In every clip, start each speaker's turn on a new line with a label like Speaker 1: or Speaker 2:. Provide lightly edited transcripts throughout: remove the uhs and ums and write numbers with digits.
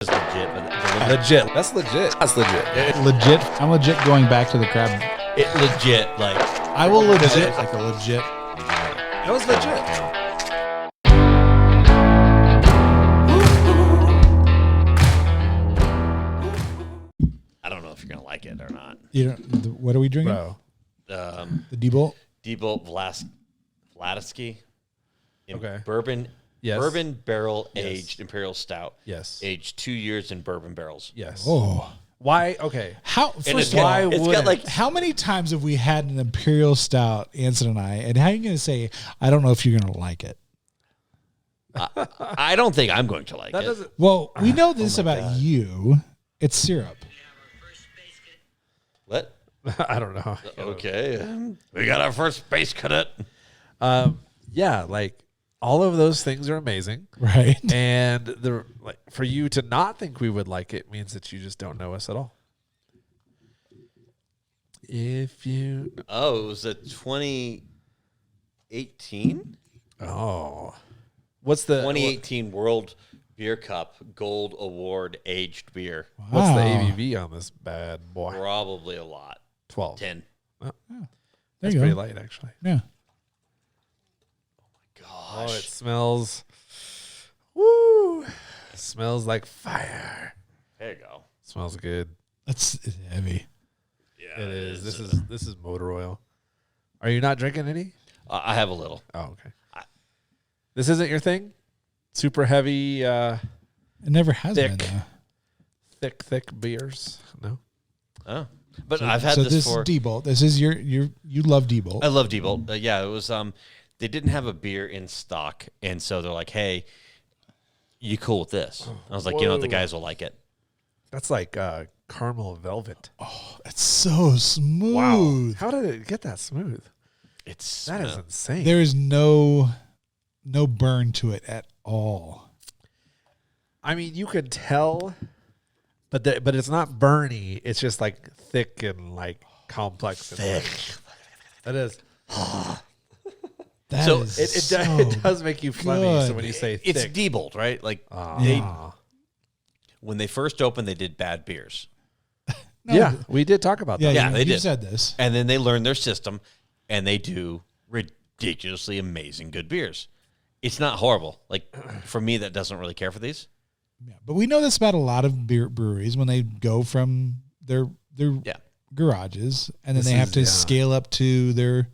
Speaker 1: It's legit, but
Speaker 2: Legit. That's legit. That's legit.
Speaker 3: Legit. I'm legit going back to the crab.
Speaker 1: it legit like
Speaker 3: I will legit like a legit.
Speaker 2: That was legit.
Speaker 1: I don't know if you're gonna like it or not.
Speaker 3: You know, what are we drinking?
Speaker 2: Bro.
Speaker 3: The Diebolt.
Speaker 1: Diebolt Vladislav.
Speaker 2: Okay.
Speaker 1: Bourbon.
Speaker 2: Yes.
Speaker 1: Bourbon barrel
Speaker 2: Yes.
Speaker 1: aged Imperial Stout.
Speaker 2: Yes.
Speaker 1: Aged 2 years in bourbon barrels.
Speaker 2: Yes.
Speaker 3: Oh,
Speaker 2: Why? Okay.
Speaker 3: how?
Speaker 1: And
Speaker 3: First of all,
Speaker 1: it's got like
Speaker 3: how many times have we had an Imperial Stout, Anson and I? And how are you going to say, I don't know if you're going to like it?
Speaker 1: I don't think I'm going to like
Speaker 2: That
Speaker 1: it.
Speaker 2: doesn't.
Speaker 3: Well, we know this
Speaker 1: my
Speaker 3: about
Speaker 1: God.
Speaker 3: you. It's syrup.
Speaker 1: What?
Speaker 2: I don't know.
Speaker 1: Okay. We got our first base cadet.
Speaker 2: Yeah, like all of those things are amazing,
Speaker 3: Right.
Speaker 2: and like for you to not think we would like it means that you just don't know us at all. If you
Speaker 1: Oh, it was a 2018?
Speaker 2: what's the
Speaker 1: 2018 World Beer Cup Gold Award aged beer.
Speaker 2: what's the
Speaker 3: Wow.
Speaker 2: ABV on this bad boy?
Speaker 1: Probably a lot.
Speaker 2: 12.
Speaker 1: 10.
Speaker 3: There
Speaker 2: That's
Speaker 3: you
Speaker 2: pretty
Speaker 3: go.
Speaker 2: light, actually.
Speaker 3: Yeah.
Speaker 2: Oh, it
Speaker 1: Gosh.
Speaker 2: smells. Woo! It smells like fire.
Speaker 1: There you go.
Speaker 2: Smells good.
Speaker 3: That's heavy.
Speaker 1: Yeah,
Speaker 2: It is. This is motor oil. Are you not drinking any?
Speaker 1: I have a little.
Speaker 2: Oh, okay. This isn't your thing? Super heavy,
Speaker 3: It never has
Speaker 2: Thick.
Speaker 3: been, though.
Speaker 2: thick beers? No.
Speaker 1: Oh. But
Speaker 3: So,
Speaker 1: I've had
Speaker 3: so
Speaker 1: this for...
Speaker 3: is Diebolt. This is you love Diebolt.
Speaker 1: I love Diebolt. Yeah, it was... They didn't have a beer in stock, and so they're like, hey, you cool with this? I was like, you know, the
Speaker 2: Whoa.
Speaker 1: guys will like it.
Speaker 2: That's like caramel velvet.
Speaker 3: It's so smooth.
Speaker 2: Wow. How did it get that smooth?
Speaker 1: It's...
Speaker 2: That is insane.
Speaker 3: There is no burn to it at all.
Speaker 2: I mean, you could tell, but it's not burny. It's just like thick and like complex. And
Speaker 1: thick.
Speaker 2: that is.
Speaker 3: That
Speaker 1: So
Speaker 3: is
Speaker 2: It does make you phlegmy. So
Speaker 3: good.
Speaker 2: when you say
Speaker 1: It's
Speaker 2: thick,
Speaker 1: Diebolt, right? Like,
Speaker 2: Ah.
Speaker 1: when they first opened, they did bad beers.
Speaker 3: No,
Speaker 2: yeah, we did talk about that.
Speaker 1: Yeah,
Speaker 3: you,
Speaker 1: they
Speaker 3: you
Speaker 1: did.
Speaker 3: said this.
Speaker 1: And then they learned their system, and they do ridiculously amazing good beers. It's not horrible. Like, for me, that doesn't really care for these.
Speaker 3: Yeah, but we know this about a lot of beer breweries when they go from their
Speaker 1: Yeah.
Speaker 3: garages and then
Speaker 2: This
Speaker 3: they have
Speaker 2: is-
Speaker 3: to
Speaker 2: yeah.
Speaker 3: scale up to their.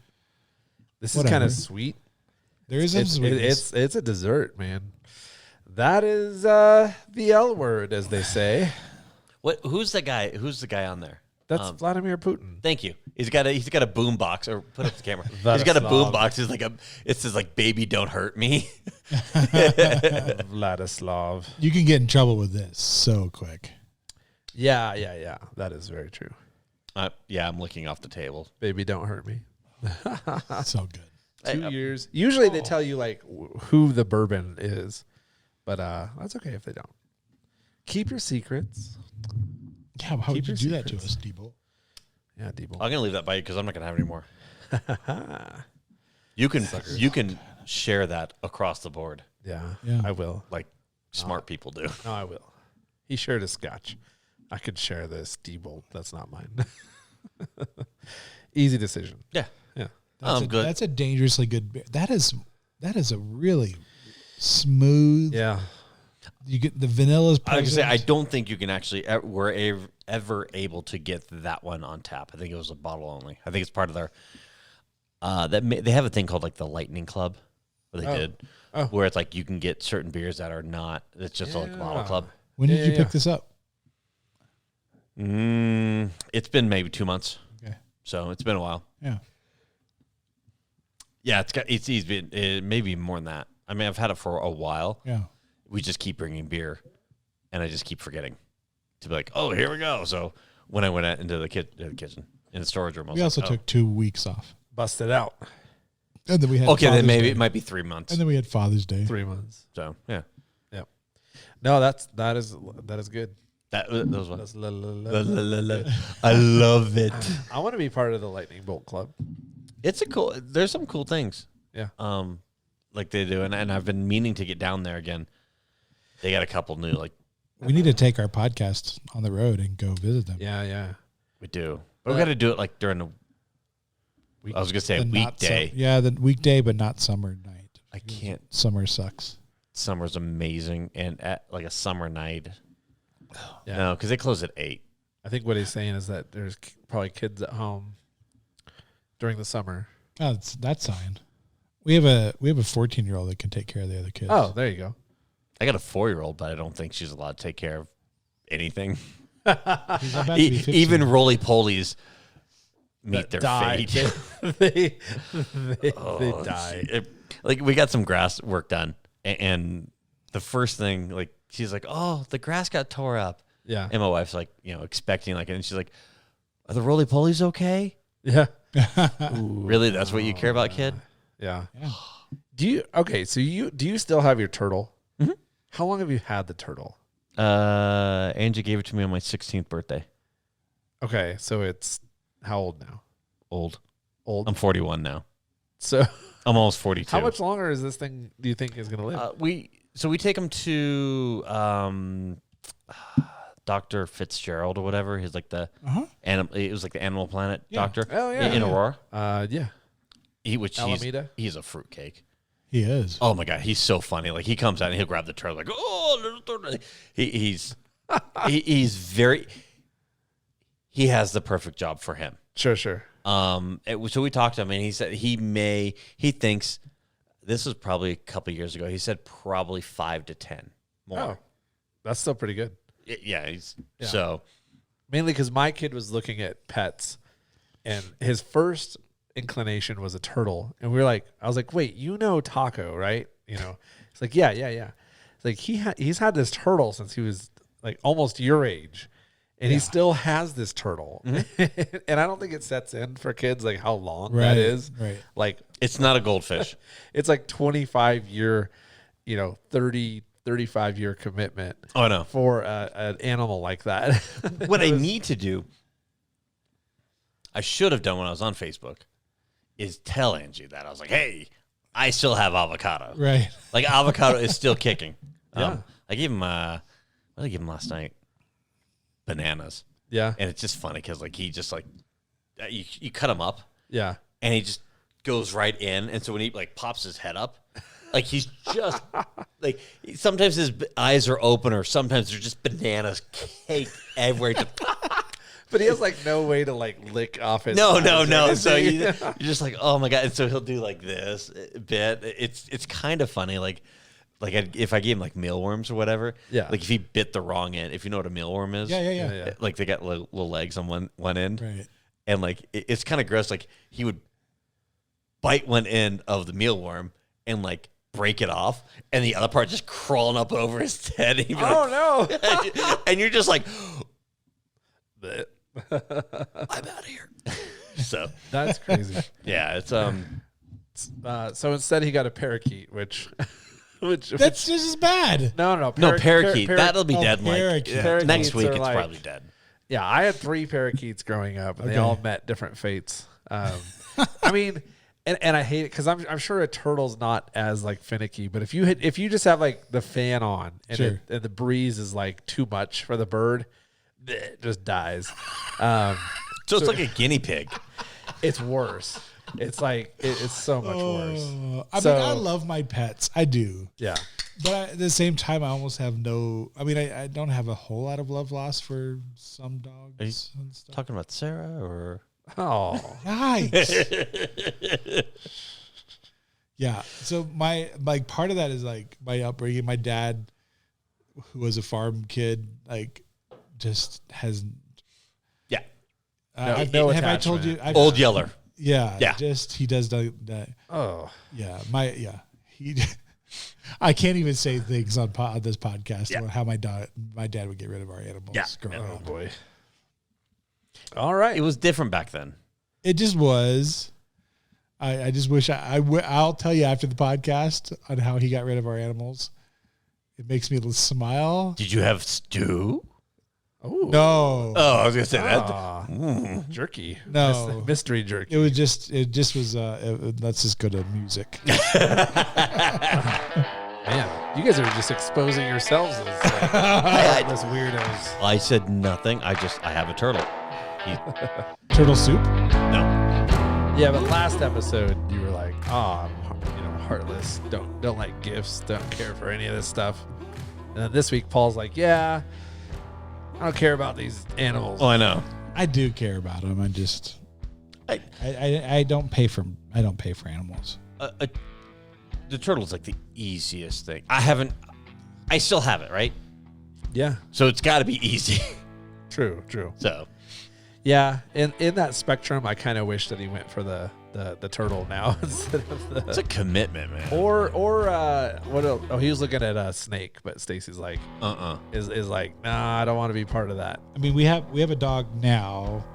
Speaker 2: This is
Speaker 3: Whatever.
Speaker 2: kind of sweet.
Speaker 3: There is some sweetness.
Speaker 2: It's a dessert, man. That is the L word, as they say.
Speaker 1: Who's the guy? Who's the guy on there?
Speaker 2: That's Vladimir Putin.
Speaker 1: Thank you. He's got a boom box, or put up the camera. He's got a boom
Speaker 2: Vladislav.
Speaker 1: box. It's like it says like "Baby, don't hurt me."
Speaker 2: Vladislav.
Speaker 3: You can get in trouble with this so quick.
Speaker 2: Yeah. That is very true.
Speaker 1: Yeah, I'm looking off the table.
Speaker 2: Baby, don't hurt me.
Speaker 3: So good.
Speaker 2: 2 years. Usually they tell you like who the bourbon is, but that's okay if they don't. Keep your secrets.
Speaker 3: Yeah, how would
Speaker 2: Keep
Speaker 3: you
Speaker 2: your
Speaker 3: do that to us, Diebolt?
Speaker 2: Yeah, Diebolt.
Speaker 1: I'm gonna leave that by you because I'm not gonna have any more. You can share that across the board,
Speaker 2: Yeah,
Speaker 3: Yeah.
Speaker 2: I will.
Speaker 1: like smart people do.
Speaker 2: No, I will. He shared a scotch. I could share this Diebolt. That's not mine. Easy decision.
Speaker 1: Yeah.
Speaker 2: Yeah.
Speaker 1: Good.
Speaker 3: That's a dangerously good beer. That is a really smooth.
Speaker 2: Yeah.
Speaker 3: You get the vanilla's
Speaker 1: I was gonna say, I
Speaker 3: present.
Speaker 1: don't think you can actually ever able to get that one on tap. I think it was a bottle only. I think it's part of their they have a thing called like the Lightning Club, where they did, where it's like you can get certain beers that are not. It's just like a bottle club.
Speaker 3: When did you
Speaker 2: Yeah.
Speaker 3: pick this up?
Speaker 1: It's been maybe 2 months,
Speaker 3: Okay.
Speaker 1: so it's been a while.
Speaker 3: Yeah.
Speaker 1: Yeah, it's been maybe more than that. I mean, I've had it for a while.
Speaker 3: Yeah.
Speaker 1: We just keep bringing beer, and I just keep forgetting to be like, oh, here we go. So when I went out into the kitchen in the storage room, I was
Speaker 3: We also
Speaker 1: like,
Speaker 3: took 2 weeks off.
Speaker 2: Busted out.
Speaker 3: And then we had
Speaker 1: okay, then
Speaker 3: Father's
Speaker 1: maybe
Speaker 3: Day.
Speaker 1: it might be 3 months.
Speaker 3: And then we had Father's Day.
Speaker 2: 3 months.
Speaker 1: So yeah,
Speaker 2: Yep. No, that is good.
Speaker 1: those ones.
Speaker 2: That's la, la, la.
Speaker 1: I love it.
Speaker 2: I want to be part of the Lightning Bolt Club.
Speaker 1: It's a cool. There's some cool things.
Speaker 2: Yeah.
Speaker 1: Like they do, and I've been meaning to get down there again. They got a couple new like
Speaker 3: We need to take our podcast on the road and go visit them.
Speaker 2: Yeah.
Speaker 1: We do. But we got to do it like during the. I was gonna say a weekday.
Speaker 3: The weekday, but not summer night.
Speaker 1: I can't.
Speaker 3: Summer sucks.
Speaker 1: Summer's amazing, and at like a summer night.
Speaker 2: Yeah.
Speaker 1: No, because they close at 8.
Speaker 2: I think what he's saying is that there's probably kids at home during the summer.
Speaker 3: Oh, that's fine. We have a 14-year-old that can take care of the other kids.
Speaker 2: Oh, there you go.
Speaker 1: I got a 4-year-old, but I don't think she's allowed to take care of anything.
Speaker 3: He's about to be 15.
Speaker 1: Even roly-polies meet their
Speaker 2: die.
Speaker 1: fate.
Speaker 2: They die.
Speaker 1: Like we got some grass work done, and the first thing, like she's like, "Oh, the grass got tore up."
Speaker 2: Yeah.
Speaker 1: And my wife's like, expecting like, and she's like, "Are the roly-polies okay?"
Speaker 2: Yeah.
Speaker 1: Really, that's what you care about, kid?
Speaker 2: Yeah. Do you still have your turtle?
Speaker 1: Mm-hmm.
Speaker 2: How long have you had the turtle?
Speaker 1: Angie gave it to me on my 16th birthday.
Speaker 2: Okay, so it's how old now?
Speaker 1: Old.
Speaker 2: I'm
Speaker 1: 41 now.
Speaker 2: So
Speaker 1: I'm almost 42.
Speaker 2: how much longer is this thing? Do you think is going to live?
Speaker 1: We take him to Dr. Fitzgerald or whatever. He's like the it was like the Animal Planet doctor.
Speaker 2: Oh yeah,
Speaker 1: in Aurora.
Speaker 2: Yeah. Alameda?
Speaker 1: He's a fruitcake.
Speaker 3: He is.
Speaker 1: Oh my god, he's so funny. Like he comes out and he'll grab the turtle like, oh, little turtle. He's very. He has the perfect job for him.
Speaker 2: Sure.
Speaker 1: So we talked to him and he said he thinks this was probably a couple of years ago. He said probably 5 to 10 more.
Speaker 2: Oh, that's still pretty good.
Speaker 1: Yeah. So
Speaker 2: mainly because my kid was looking at pets, and his first inclination was a turtle, and I was like, wait, Taco, right? It's like, yeah. It's like he's had this turtle since he was like almost your age, and he still has this turtle. Mm-hmm. And I don't think it sets in for kids like how long that is.
Speaker 3: Right.
Speaker 2: Like
Speaker 1: it's not a goldfish.
Speaker 2: It's like 25-year, 35-year commitment.
Speaker 1: Oh no,
Speaker 2: for an animal like that.
Speaker 1: What I need to do, I should have done when I was on Facebook, is tell Angie that I was like, hey, I still have avocado.
Speaker 3: Right.
Speaker 1: Like avocado is still kicking.
Speaker 2: Yeah.
Speaker 1: I gave him. What did I give him last night? Bananas.
Speaker 2: Yeah.
Speaker 1: And it's just funny because like he just like you cut him up.
Speaker 2: Yeah.
Speaker 1: And he just goes right in, and so when he like pops his head up, like he's just like sometimes his eyes are open, or sometimes there's just bananas caked everywhere.
Speaker 2: But he has like no way to like lick off his.
Speaker 1: No. So you're just like, oh my god! And so he'll do like this bit. It's kind of funny, like if I gave him like mealworms or whatever.
Speaker 2: Yeah.
Speaker 1: Like if he bit the wrong end, if you know what a mealworm is.
Speaker 3: Yeah.
Speaker 1: Like they got little legs on one end.
Speaker 3: Right.
Speaker 1: And like it's kind of gross. Like he would bite one end of the mealworm and like break it off, and the other part just crawling up over his head. And
Speaker 2: no!
Speaker 1: And you're just like, I'm out of here. So
Speaker 2: that's crazy.
Speaker 1: Yeah, it's
Speaker 2: So instead, he got a parakeet, which
Speaker 3: that's just as bad.
Speaker 2: No,
Speaker 1: parakeet. That'll be dead.
Speaker 2: Parakeets
Speaker 1: next week, it's
Speaker 2: like,
Speaker 1: probably dead.
Speaker 2: Yeah, I had 3 parakeets growing up, and they all met different fates. I mean, and I hate it because I'm sure a turtle's not as like finicky, but if you just have like the fan on and, and the breeze is like too much for the bird, it just dies.
Speaker 1: So it's like a guinea pig.
Speaker 2: It's worse. It's like it's so much worse.
Speaker 3: I mean, I love my pets. I do.
Speaker 2: Yeah.
Speaker 3: But at the same time, I almost have no. I mean, I don't have a whole lot of love lost for some dogs.
Speaker 1: Are you
Speaker 3: and stuff.
Speaker 1: talking about Sarah or?
Speaker 2: Oh,
Speaker 3: nice. Yeah. So my part of that is like my upbringing. My dad, who was a farm kid, like just has.
Speaker 1: Yeah.
Speaker 3: Have I told you?
Speaker 1: Old Yeller.
Speaker 3: Yeah.
Speaker 1: Yeah.
Speaker 3: Just he does that.
Speaker 2: Oh.
Speaker 3: Yeah. He. I can't even say things on this podcast about how my dad would get rid of our animals.
Speaker 1: Yeah.
Speaker 2: Oh boy. All right.
Speaker 1: It was different back then.
Speaker 3: It just was. I just wish I'll tell you after the podcast on how he got rid of our animals. It makes me smile.
Speaker 1: Did you have stew?
Speaker 2: Oh
Speaker 3: no!
Speaker 1: Oh, I was gonna say that
Speaker 2: jerky.
Speaker 3: No
Speaker 2: mystery jerky.
Speaker 3: It just was. Let's just go to music.
Speaker 2: Man, you guys are just exposing yourselves as this weirdos.
Speaker 1: I said nothing. I have a turtle.
Speaker 3: Turtle soup?
Speaker 1: No.
Speaker 2: Yeah, but last episode you were like, "Oh, I'm heartless. Don't like gifts. Don't care for any of this stuff." And then this week Paul's like, "Yeah, I don't care about these animals."
Speaker 1: Oh, I know.
Speaker 3: I do care about them. I don't pay for animals.
Speaker 1: The turtle's like the easiest thing. I still have it, right?
Speaker 2: Yeah,
Speaker 1: So it's got to be easy.
Speaker 2: true.
Speaker 1: So
Speaker 2: Yeah, in that spectrum, I kind of wish that he went for the turtle now instead of
Speaker 1: it's a commitment, man.
Speaker 2: or what else? Oh, he was looking at a snake, but Stacy's like, is like, nah, I don't want to be part of that.
Speaker 3: I mean, we have a dog now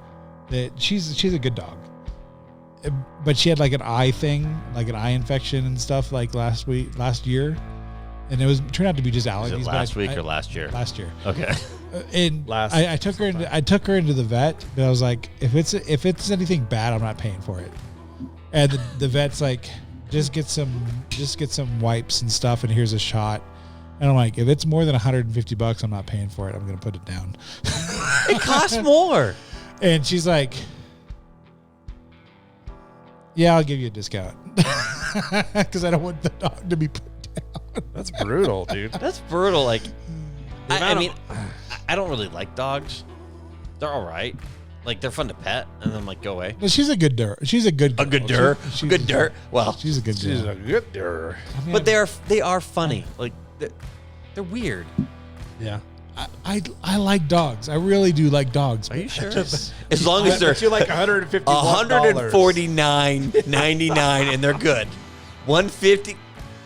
Speaker 3: that she's a good dog, but she had like an eye thing, like an eye infection and stuff, like last year, and it turned out to be just allergies.
Speaker 1: Was it last week or last year?
Speaker 3: Last year.
Speaker 1: Okay.
Speaker 3: And I took her into the vet, but I was like, if it's anything bad, I'm not paying for it. And the vet's like, just get some wipes and stuff, and here's a shot. And I'm like, if it's more than $150, I'm not paying for it. I'm gonna put it down.
Speaker 1: It costs more.
Speaker 3: And she's like, yeah, I'll give you a discount because I don't want the dog to be put down.
Speaker 2: That's brutal, dude.
Speaker 1: That's brutal. Like, I mean, I don't really like dogs. They're all right. Like, they're fun to pet, and then like go away.
Speaker 3: But she's a good dirt. She's a good girl.
Speaker 1: A good dirt. Good dirt. Well,
Speaker 3: she's a good girl.
Speaker 2: She's a good dirt.
Speaker 3: I mean,
Speaker 1: but they are funny. Like, they're weird.
Speaker 2: Yeah.
Speaker 3: I like dogs. I really do like dogs.
Speaker 1: Are you sure? As long as they're
Speaker 2: you like $150,
Speaker 1: $149.99, and they're good. $150.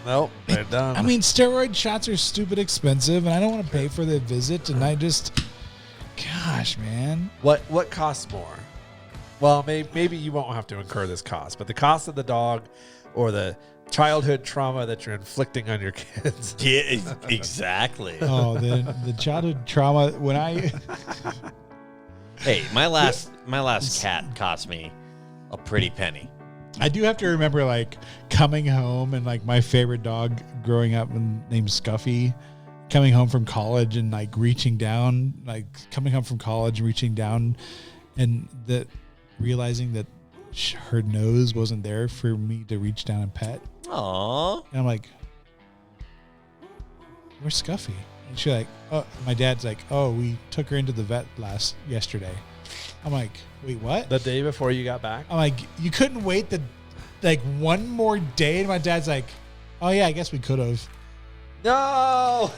Speaker 2: Nope, they're done.
Speaker 3: I mean, steroid shots are stupid expensive, and I don't want to pay for the visit. And gosh, man,
Speaker 2: what costs more? Well, maybe you won't have to incur this cost, but the cost of the dog or the childhood trauma that you're inflicting on your kids.
Speaker 1: Yeah, exactly.
Speaker 3: Oh, the childhood trauma when I.
Speaker 1: Hey, my last cat cost me a pretty penny.
Speaker 3: I do have to remember, like, coming home and, like, my favorite dog growing up named Scuffy, coming home from college and, like, reaching down, and realizing that her nose wasn't there for me to reach down and pet.
Speaker 1: Aww.
Speaker 3: And I'm like, where's Scuffy? And she's like, oh, my dad's like, oh, we took her into the vet yesterday. I'm like, wait, what?
Speaker 2: The day before you got back?
Speaker 3: I'm like, you couldn't wait one more day? And my dad's like, oh yeah, I guess we could have.
Speaker 2: No.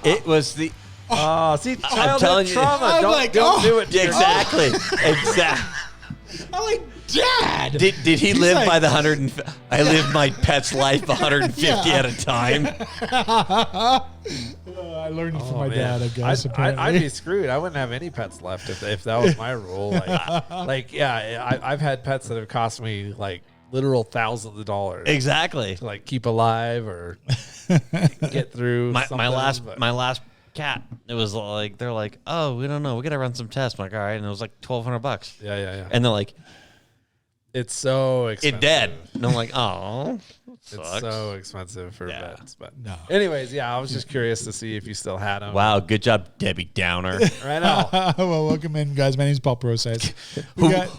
Speaker 1: It was the.
Speaker 2: Oh, see,
Speaker 1: I'm telling
Speaker 2: childhood trauma.
Speaker 3: I'm
Speaker 2: Don't
Speaker 3: like,
Speaker 2: do it.
Speaker 1: Exactly. Exactly.
Speaker 3: I'm like, Dad.
Speaker 1: Did he
Speaker 3: He's
Speaker 1: live
Speaker 3: like,
Speaker 1: by the 100? I lived my pet's life 150 at a time.
Speaker 3: I learned it from my dad, I guess.
Speaker 2: I'd be screwed. I wouldn't have any pets left if that was my rule. I've had pets that have cost me like literal thousands of dollars.
Speaker 1: Exactly.
Speaker 2: To like keep alive or get through.
Speaker 1: My last cat. It was like they're like, oh, we don't know. We gotta run some tests. I'm like, all right, and it was like $1,200.
Speaker 2: Yeah.
Speaker 1: And they're like,
Speaker 2: it's so expensive.
Speaker 1: It dead. And I'm like, oh,
Speaker 2: it's so expensive for vets. But
Speaker 3: no.
Speaker 2: Anyways, yeah, I was just curious to see if you still had them.
Speaker 1: Wow, good job, Debbie Downer.
Speaker 2: I know.
Speaker 3: Well, welcome in, guys. My name's Paul Process.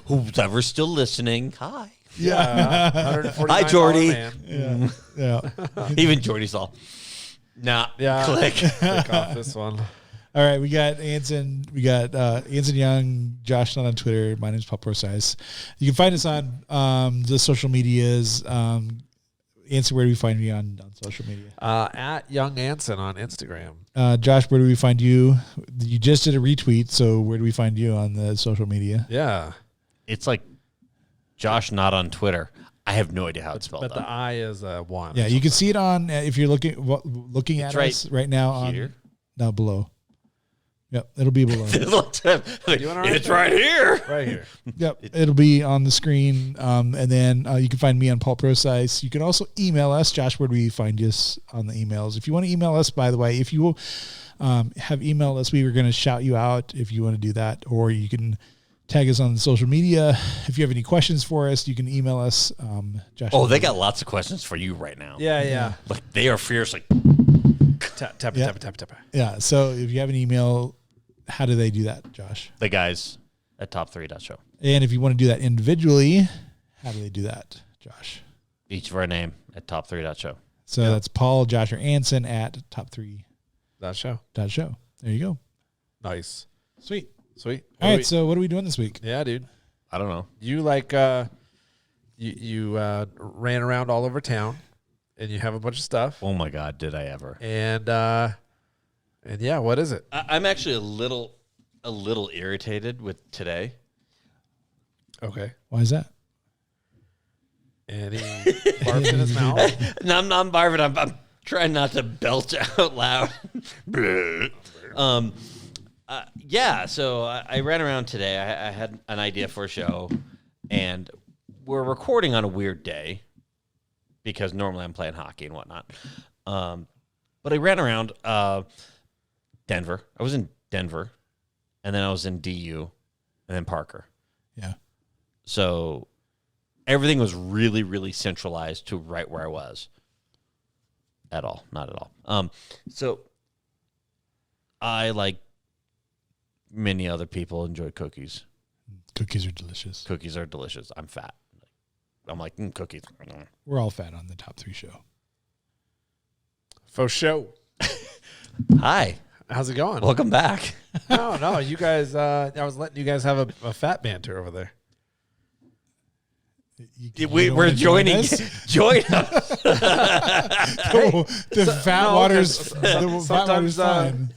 Speaker 1: Who's ever still listening? Hi.
Speaker 3: Yeah.
Speaker 1: Hi, Jordy.
Speaker 3: Yeah.
Speaker 1: Even Jordy's all. Nah.
Speaker 2: Yeah.
Speaker 1: Click
Speaker 2: off this one.
Speaker 3: All right, we got Anson. We got Anson Young, Josh not on Twitter. My name's Paul Process. You can find us on the social medias. Anson, where do we find you on social media?
Speaker 2: At Young Anson on Instagram.
Speaker 3: Josh, where do we find you? You just did a retweet, so where do we find you on the social media?
Speaker 2: Yeah.
Speaker 1: It's like Josh not on Twitter. I have no idea how it's spelled.
Speaker 2: But the I is a 1.
Speaker 3: Yeah, you can see it on if you're looking at us right now
Speaker 1: here?
Speaker 3: No, below. Yep, it'll be below.
Speaker 1: It's right here.
Speaker 2: Right here.
Speaker 3: Yep, it'll be on the screen. And then you can find me on Paul Process. You can also email us. Josh, where do we find us on the emails? If you want to email us, by the way, if you have emailed us, we were going to shout you out if you want to do that. Or you can Tag us on social media. If you have any questions for us, you can email us. Josh.
Speaker 1: Oh, they got lots of questions for you right now.
Speaker 2: Yeah.
Speaker 1: Like they are fierce. Like
Speaker 2: Tap.
Speaker 3: Yeah. So if you have an email, how do they do that, Josh?
Speaker 1: the guys at top3.show.
Speaker 3: And if you want to do that individually, how do they do that, Josh?
Speaker 1: Each of our name at top3.show.
Speaker 3: So that's Paul, Josh, or Anson at top3.show.
Speaker 2: Show.
Speaker 3: There you go.
Speaker 2: Nice.
Speaker 3: Sweet.
Speaker 2: All
Speaker 3: right. So what are we doing this week?
Speaker 2: Yeah, dude.
Speaker 1: I don't know.
Speaker 2: You like you ran around all over town, and you have a bunch of stuff.
Speaker 1: Oh my God, did I ever?
Speaker 2: And yeah, what is it?
Speaker 1: I'm actually a little irritated with today.
Speaker 2: Okay.
Speaker 3: Why is that?
Speaker 2: And he barfed in his mouth.
Speaker 1: No, I'm not barfing. I'm trying not to belch out loud. Yeah, so I ran around today. I had an idea for a show, and we're recording on a weird day because normally I'm playing hockey and whatnot. But I ran around Denver. I was in Denver, and then I was in DU, and then Parker.
Speaker 3: Yeah.
Speaker 1: So everything was really, really centralized to right where I was. Not at all. So I, like many other people, enjoy cookies.
Speaker 3: Cookies are delicious.
Speaker 1: Cookies are delicious. I'm fat. I'm like, cookies.
Speaker 3: We're all fat on the Top 3 show.
Speaker 2: Faux show.
Speaker 1: Hi.
Speaker 2: How's it going?
Speaker 1: Welcome back.
Speaker 2: No, you guys. I was letting you guys have a fat banter over there.
Speaker 1: We're joining. Join us.
Speaker 3: The fat water's fine.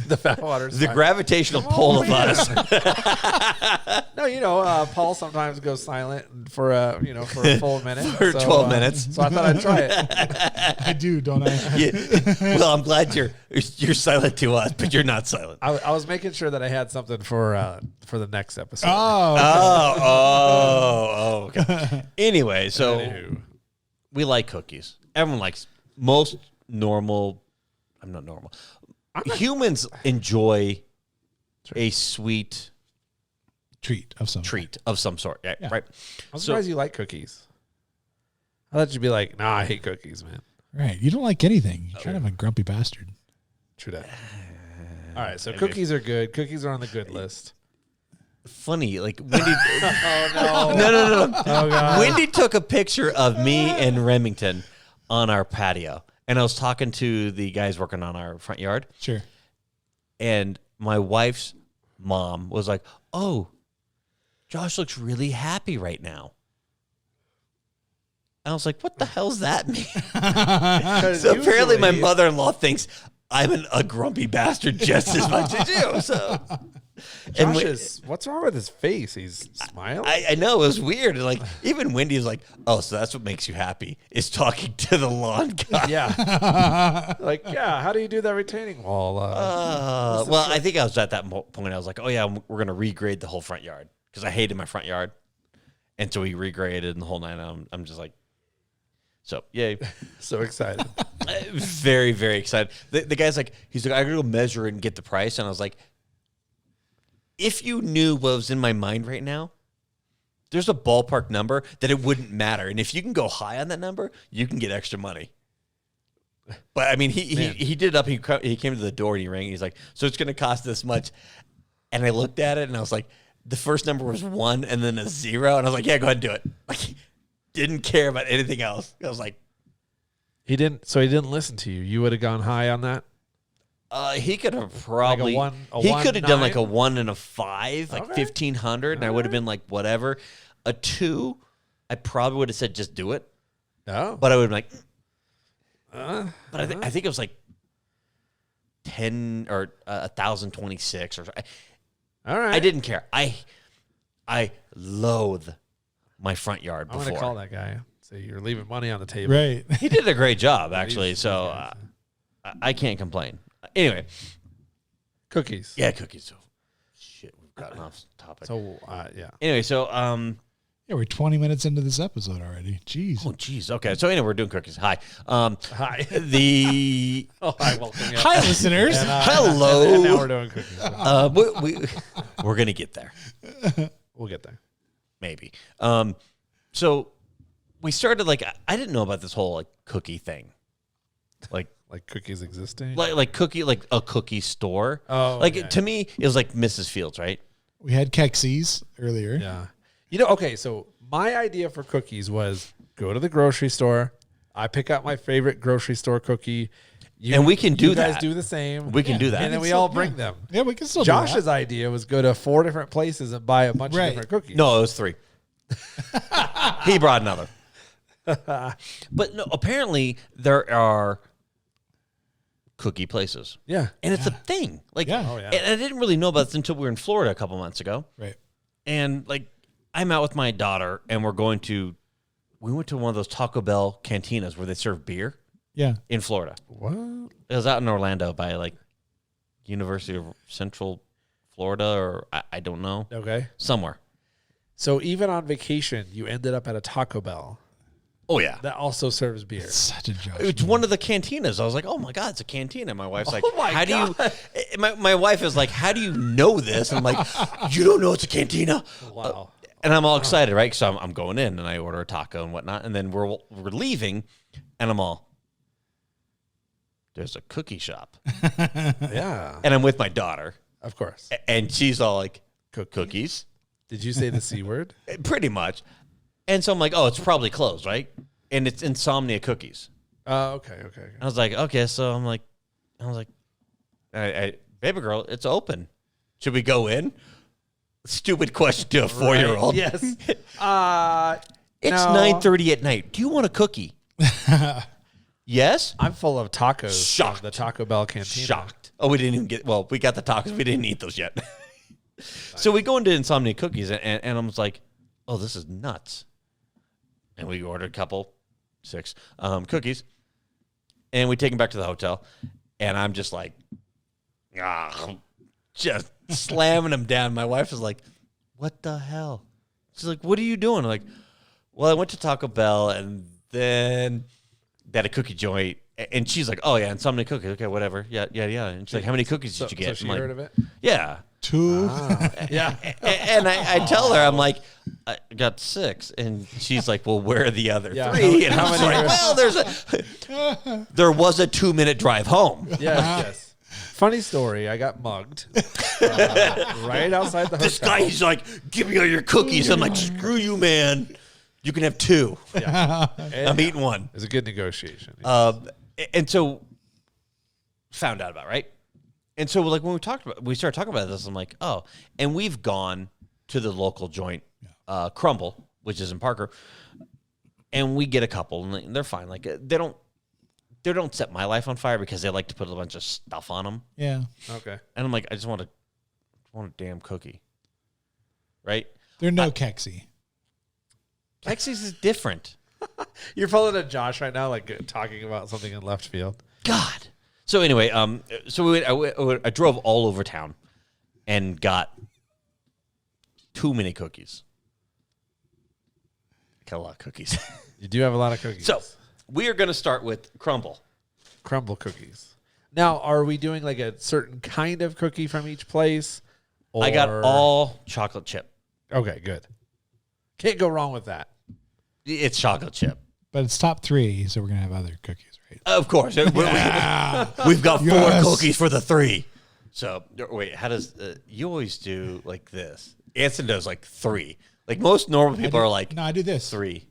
Speaker 2: The fat water's
Speaker 1: The
Speaker 2: fine.
Speaker 1: gravitational pull of us.
Speaker 2: No, Paul sometimes goes silent for a full minute.
Speaker 1: For 12 minutes.
Speaker 2: So I thought I'd try it.
Speaker 3: I do, don't I?
Speaker 1: Yeah. Well, I'm glad you're silent to us, but you're not silent.
Speaker 2: I was making sure that I had something for the next episode.
Speaker 3: Oh.
Speaker 1: Okay. Anyway, so we like cookies. Everyone likes most normal. I'm not normal. Humans enjoy a sweet
Speaker 3: treat of some
Speaker 1: sort. Yeah. Right.
Speaker 2: I'm surprised you like cookies. I thought you'd be like, nah, I hate cookies, man.
Speaker 3: Right. You don't like anything. You're kind of a grumpy bastard.
Speaker 2: True that. All right, so cookies are good. Cookies are on the good list.
Speaker 1: Funny, like Wendy.
Speaker 2: Oh, no.
Speaker 1: No.
Speaker 2: Oh, God.
Speaker 1: Wendy took a picture of me and Remington on our patio. And I was talking to the guys working on our front yard.
Speaker 3: Sure.
Speaker 1: And my wife's mom was like, "Oh, Josh looks really happy right now." And I was like, "What the hell's that mean?" So apparently my mother-in-law thinks I'm a grumpy bastard just as much as you. So
Speaker 2: what's wrong with his face? He's smiling.
Speaker 1: I know, it was weird. Like even Wendy was like, "Oh, so that's what makes you happy is talking to the lawn guy."
Speaker 2: Yeah. Like, yeah. How do you do that retaining wall?
Speaker 1: Well, I think I was at that point. I was like, "Oh yeah, we're gonna regrade the whole front yard because I hated my front yard," and so we regraded and the whole night. I'm just like, so yay,
Speaker 2: so excited,
Speaker 1: very very excited. The guy's like, he's like, "I gotta go measure and get the price," and I was like, if you knew what was in my mind right now, there's a ballpark number that it wouldn't matter. And if you can go high on that number, you can get extra money. But I mean, he did it up. He came to the door and he rang. And he's like, "So it's going to cost this much." And I looked at it and I was like, the first number was 1 and then a 0. And I was like, "Yeah, go ahead and do it." Like, didn't care about anything else. I was like,
Speaker 2: he didn't listen to you. You would have gone high on that.
Speaker 1: He could have probably.
Speaker 2: Like
Speaker 1: he could have done like a 1 and a 5, like 1,500, and I would have been like whatever. A 2, I probably would have said just do it.
Speaker 2: No,
Speaker 1: but I would have been like. But I think it was like 10 or 1,026 or.
Speaker 2: All right.
Speaker 1: I didn't care. I loathe my front yard.
Speaker 2: I'm gonna call that guy. So you're leaving money on the table.
Speaker 3: Right.
Speaker 1: He did a great job actually. So I can't complain. Anyway,
Speaker 2: cookies.
Speaker 1: Yeah, cookies. So, shit, we've gotten off topic.
Speaker 2: So, yeah.
Speaker 1: Anyway, so
Speaker 3: yeah, we're 20 minutes into this episode already. Jeez.
Speaker 1: Oh, jeez. Okay, so anyway, we're doing cookies. Hi.
Speaker 2: Hi.
Speaker 1: Hi,
Speaker 2: welcome.
Speaker 3: Hi, listeners.
Speaker 1: Hello.
Speaker 2: And now we're doing cookies.
Speaker 1: We're going to get there.
Speaker 2: We'll get there.
Speaker 1: Maybe. So we started I didn't know about this whole cookie thing. Like
Speaker 2: cookies existing?
Speaker 1: Like a cookie store.
Speaker 2: Oh,
Speaker 1: to me, it was like Mrs. Fields, right?
Speaker 3: We had Kexies earlier.
Speaker 2: Yeah. Okay, so my idea for cookies was go to the grocery store. I pick out my favorite grocery store cookie.
Speaker 1: And we can do that.
Speaker 2: You guys do the same.
Speaker 1: We can do that.
Speaker 2: And then we all bring them.
Speaker 3: Yeah, we can still
Speaker 2: Josh's
Speaker 3: do that.
Speaker 2: idea was go to 4 different places and buy a bunch of different cookies.
Speaker 1: No, it was 3. He brought another. But no, apparently there are cookie places.
Speaker 2: Yeah.
Speaker 1: And it's a thing.
Speaker 2: Oh, yeah.
Speaker 1: And I didn't really know about this until we were in Florida a couple months ago.
Speaker 3: Right.
Speaker 1: And I'm out with my daughter and we went to one of those Taco Bell cantinas where they serve beer.
Speaker 3: Yeah.
Speaker 1: In Florida.
Speaker 2: What?
Speaker 1: It was out in Orlando by University of Central Florida or I don't know.
Speaker 2: Okay.
Speaker 1: Somewhere.
Speaker 2: So even on vacation, you ended up at a Taco Bell.
Speaker 1: Oh, yeah.
Speaker 2: That also serves beer.
Speaker 3: It's such a joke.
Speaker 1: It's one of the cantinas. I was like, oh, my God, it's a cantina. My wife's like, how do you... My wife is like, how do you know this? And I'm like, you don't know it's a cantina?
Speaker 2: Wow.
Speaker 1: And I'm all excited, right? So I'm going in and I order a taco and whatnot. And then we're leaving and I'm all... There's a cookie shop.
Speaker 2: Yeah.
Speaker 1: And I'm with my daughter.
Speaker 2: Of course.
Speaker 1: And she's all like, cookies?
Speaker 2: Did you say the C word?
Speaker 1: Pretty much. And so I'm like, oh, it's probably closed, right? And it's Insomnia Cookies.
Speaker 2: Okay.
Speaker 1: I was like, okay. So I was like, baby girl, it's open. Should we go in? Stupid question to a 4-year-old.
Speaker 2: Right. Yes.
Speaker 1: It's 9:30 at night. Do you want a cookie? Yes.
Speaker 2: I'm full of tacos.
Speaker 1: Shocked.
Speaker 2: From the Taco Bell cantina.
Speaker 1: Shocked. Oh, we didn't even we got the tacos. We didn't eat those yet. So we go into Insomnia Cookies and I'm like, oh, this is nuts. And we ordered a couple, 6 cookies. And we take them back to the hotel. And I'm just like, just slamming them down. My wife is like, what the hell? She's like, what are you doing? I'm like, well, I went to Taco Bell and then they had a cookie joint. And she's like, oh, yeah, Insomnia Cookies. Okay, whatever. Yeah. And she's like, how many cookies did you get?
Speaker 2: So she heard of it?
Speaker 1: Yeah.
Speaker 3: 2.
Speaker 2: Yeah.
Speaker 1: And I tell her, I'm like, I got 6. And she's like, well, where are the other 3? And
Speaker 2: how
Speaker 1: I'm
Speaker 2: many
Speaker 1: like, well, there was a 2-minute drive home.
Speaker 2: Yes. Funny story. I got mugged right outside the hotel.
Speaker 1: This guy, he's like, give me all your cookies. I'm like, screw you, man. You can have 2.
Speaker 2: Yeah.
Speaker 1: I'm eating 1.
Speaker 2: It was a good negotiation.
Speaker 1: And so found out about it, right? And so when we started talking about this, I'm like, oh, and we've gone to the local joint, Crumble, which is in Parker, and we get a couple, and they're fine. Like they don't set my life on fire because they like to put a bunch of stuff on them.
Speaker 3: Yeah.
Speaker 2: Okay.
Speaker 1: And I'm like, I just want a damn cookie, right?
Speaker 3: They're no Kexi.
Speaker 1: Kexi's is different.
Speaker 2: You're pulling a Josh right now, like talking about something in left field.
Speaker 1: God. So anyway, I drove all over town and got too many cookies. Got a lot of cookies.
Speaker 2: You do have a lot of cookies.
Speaker 1: So we are going to start with Crumble
Speaker 2: cookies. Now, are we doing like a certain kind of cookie from each place?
Speaker 1: I got all chocolate chip.
Speaker 2: Okay, good. Can't go wrong with that.
Speaker 1: It's chocolate chip.
Speaker 3: But it's top 3, so we're going to have other cookies, right?
Speaker 1: Of course. We've got 4 cookies for the 3. So, wait, how does... you always do like this. Anson does like 3. Like most normal people are like...
Speaker 3: No, I do this.
Speaker 1: 3.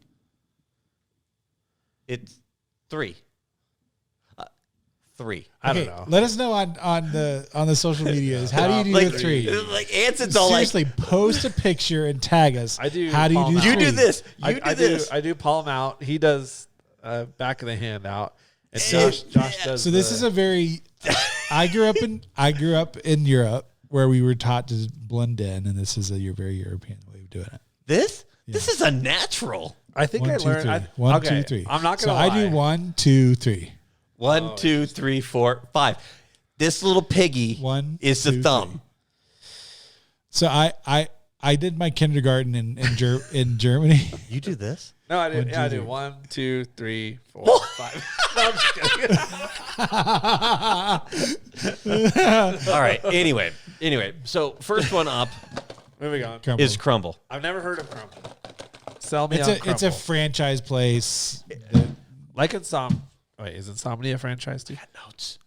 Speaker 1: It's 3. 3.
Speaker 2: I don't know.
Speaker 3: Let us know on the social medias. How do you do the 3?
Speaker 1: Like Anson's all
Speaker 3: Seriously, post a picture and tag us.
Speaker 2: I do.
Speaker 3: How do you do 3?
Speaker 1: You do this.
Speaker 2: I do palm out. He does back of the hand out. And Josh does.
Speaker 3: So this is a very. I grew up in Europe where we were taught to blend in, and this is a very European way of doing it.
Speaker 1: This is a natural.
Speaker 2: I think
Speaker 3: 1,
Speaker 2: I
Speaker 3: 2,
Speaker 2: learned.
Speaker 3: 3. 1, 2, 3.
Speaker 2: I'm not gonna
Speaker 3: So
Speaker 2: lie.
Speaker 3: I do 1, 2, 3.
Speaker 1: 1, 2, 3, 4, 5. This little piggy
Speaker 3: 1
Speaker 1: is
Speaker 3: 2,
Speaker 1: the thumb.
Speaker 3: 3. So I I did my kindergarten in Germany.
Speaker 1: You do this?
Speaker 2: No, I did. Yeah, I did 1, 2, 3, 4, 5. No, I'm just kidding.
Speaker 1: All right. Anyway, so first one up
Speaker 2: Moving on.
Speaker 1: is Crumble.
Speaker 2: I've never heard of Crumble. Sell me on Crumble.
Speaker 3: It's a franchise place.
Speaker 2: Like Insomnia. Wait, is Insomnia a franchise too?
Speaker 1: I got notes.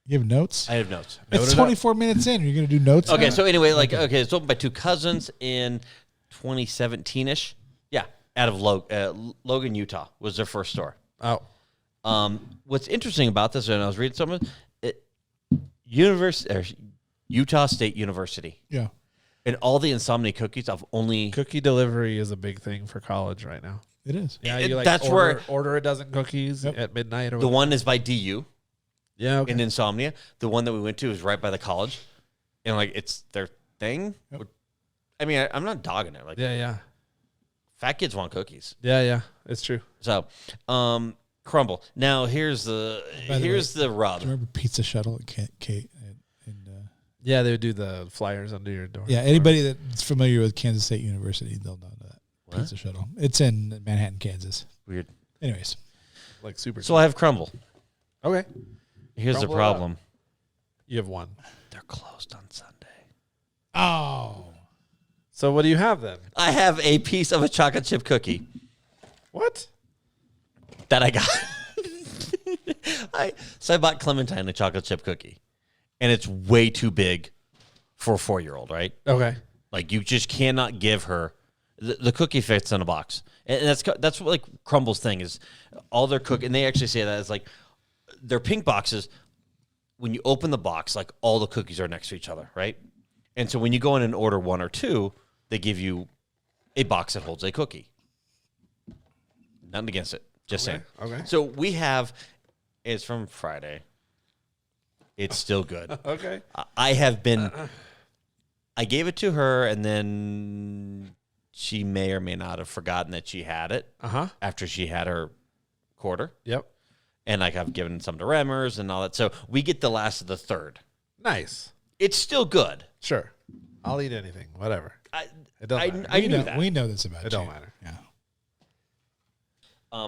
Speaker 3: You have notes?
Speaker 1: I have notes.
Speaker 3: It's 24 minutes in. You're going to do notes?
Speaker 1: Okay, so anyway, it's opened by two cousins in 2017-ish. Yeah, out of Logan, Utah was their first store.
Speaker 2: Oh.
Speaker 1: What's interesting about this, and I was reading some of it, Utah State University.
Speaker 3: Yeah.
Speaker 1: And all the Insomnia cookies, I've only...
Speaker 2: Cookie delivery is a big thing for college right now.
Speaker 3: It is.
Speaker 2: Yeah, you order a dozen cookies at midnight. Or
Speaker 1: the one is by DU.
Speaker 2: Yeah, okay.
Speaker 1: In Insomnia. The one that we went to is right by the college. And, it's their thing. Yep. I mean, I'm not dogging it.
Speaker 2: Yeah.
Speaker 1: Fat kids want cookies.
Speaker 2: Yeah. It's true.
Speaker 1: So, Crumble. Now, here's the rub.
Speaker 3: Do you remember Pizza Shuttle at Kate?
Speaker 2: Yeah, they would do the flyers under your door.
Speaker 3: Yeah, anybody that's familiar with Kansas State University, they'll know that.
Speaker 1: What?
Speaker 3: Pizza Shuttle. It's in Manhattan, Kansas.
Speaker 1: Weird.
Speaker 3: Anyways.
Speaker 2: Super.
Speaker 1: So I have Crumble.
Speaker 2: Okay.
Speaker 1: Here's Crumble the problem.
Speaker 2: You have one.
Speaker 1: They're closed on Sunday.
Speaker 3: Oh.
Speaker 2: So what do you have then?
Speaker 1: I have a piece of a chocolate chip cookie.
Speaker 2: What?
Speaker 1: That I got. So I bought Clementine a chocolate chip cookie. And it's way too big for a 4-year-old, right?
Speaker 2: Okay.
Speaker 1: You just cannot give her the cookie fits in a box, and that's what Crumble's thing is. All their cookie, and they actually say that it's their pink boxes. When you open the box, all the cookies are next to each other, right? And so when you go in and order one or two, they give you a box that holds a cookie. Nothing against it, just saying.
Speaker 2: Okay.
Speaker 1: So we have. It's from Friday. It's still good.
Speaker 2: Okay.
Speaker 1: I have been. I gave it to her, and then she may or may not have forgotten that she had it. After she had her quarter.
Speaker 2: Yep.
Speaker 1: And I've given some to Remmers and all that. So we get the last of the third.
Speaker 2: Nice.
Speaker 1: It's still good.
Speaker 2: Sure. I'll eat anything. Whatever. It doesn't matter.
Speaker 1: I knew that.
Speaker 3: We know this about you.
Speaker 2: It don't matter.
Speaker 3: Yeah.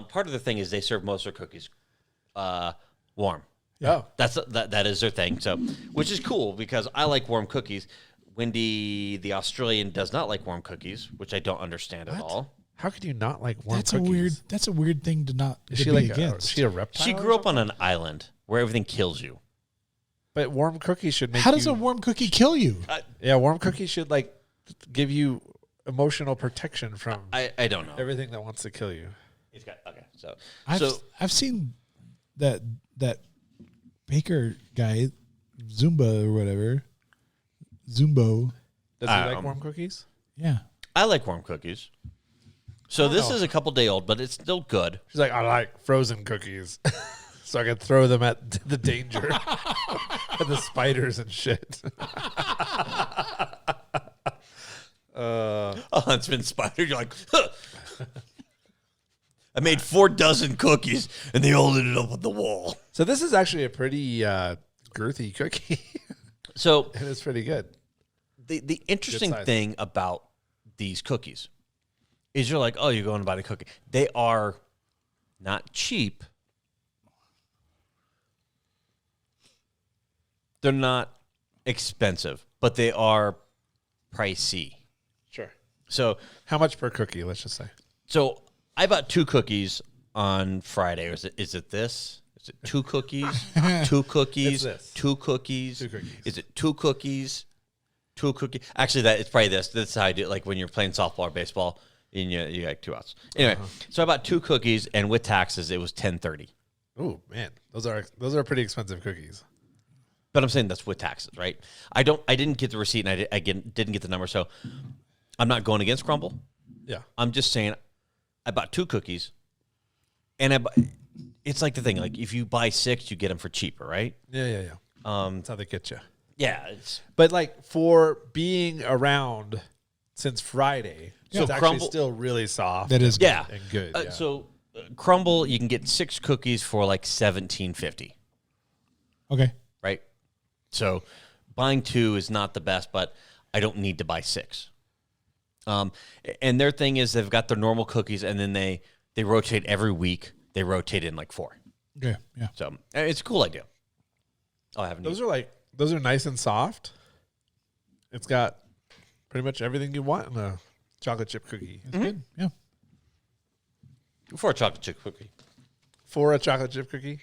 Speaker 1: Part of the thing is they serve most of their cookies warm.
Speaker 2: Yeah.
Speaker 1: That is their thing. So, which is cool because I like warm cookies. Wendy, the Australian, does not like warm cookies, which I don't understand at all.
Speaker 2: How could you not like warm
Speaker 3: That's
Speaker 2: cookies?
Speaker 3: That's a weird thing to not
Speaker 2: Is
Speaker 3: to
Speaker 2: she
Speaker 3: be
Speaker 2: like
Speaker 3: against.
Speaker 2: Is she a reptile?
Speaker 1: She grew up on an island where everything kills you.
Speaker 2: But warm cookies should make
Speaker 3: How does a warm cookie kill you?
Speaker 2: Yeah, warm cookies should give you emotional protection from
Speaker 1: I don't know.
Speaker 2: everything that wants to kill you.
Speaker 1: He's got okay. So
Speaker 3: I've seen that baker guy, Zumba or whatever. Zumbo.
Speaker 2: Does he like warm cookies?
Speaker 3: Yeah.
Speaker 1: I like warm cookies. So this is a couple day old, but it's still good.
Speaker 2: She's like, I like frozen cookies. So I can throw them at the danger. At the spiders and shit.
Speaker 1: A huntsman spider. You're like, huh. I made 4 dozen cookies, and they all ended up on the wall.
Speaker 2: So this is actually a pretty girthy cookie.
Speaker 1: So
Speaker 2: and it's pretty good.
Speaker 1: The interesting thing about these cookies is you're like, oh, you're going to buy a cookie. They are not cheap. They're not expensive, but they are pricey.
Speaker 2: Sure.
Speaker 1: So
Speaker 2: how much per cookie, let's just say?
Speaker 1: So I bought 2 cookies on Friday. Is it this? Is it 2 cookies? 2 cookies?
Speaker 2: It's this.
Speaker 1: 2 cookies?
Speaker 2: 2 cookies.
Speaker 1: Is it 2 cookies? 2 cookies? Actually, it's probably this. That's how I do it. When you're playing softball or baseball, and you got 2 outs. Anyway, so I bought 2 cookies, and with taxes, it was $10.30.
Speaker 2: Oh man, those are pretty expensive cookies.
Speaker 1: But I'm saying that's with taxes, right? I didn't get the receipt, and I didn't get the number, so I'm not going against Crumble.
Speaker 2: Yeah, I'm
Speaker 1: just saying I bought 2 cookies, and it's like the thing, if you buy 6, you get them for cheaper, right?
Speaker 2: Yeah. That's how they get you.
Speaker 1: Yeah,
Speaker 2: but for being around since Friday, so it's actually still really soft.
Speaker 3: That is
Speaker 1: good.
Speaker 2: And good.
Speaker 1: So Crumble, you can get 6 cookies for $17.50.
Speaker 3: Okay.
Speaker 1: Right. So buying 2 is not the best, but I don't need to buy 6. And their thing is they've got their normal cookies, and then they rotate every week. They rotate in like 4.
Speaker 3: Yeah.
Speaker 1: So it's a cool idea. Oh, I haven't.
Speaker 2: Those are nice and soft. It's got pretty much everything you want in a chocolate chip cookie.
Speaker 3: It's good. Yeah.
Speaker 1: For a chocolate chip cookie.
Speaker 2: For a chocolate chip cookie?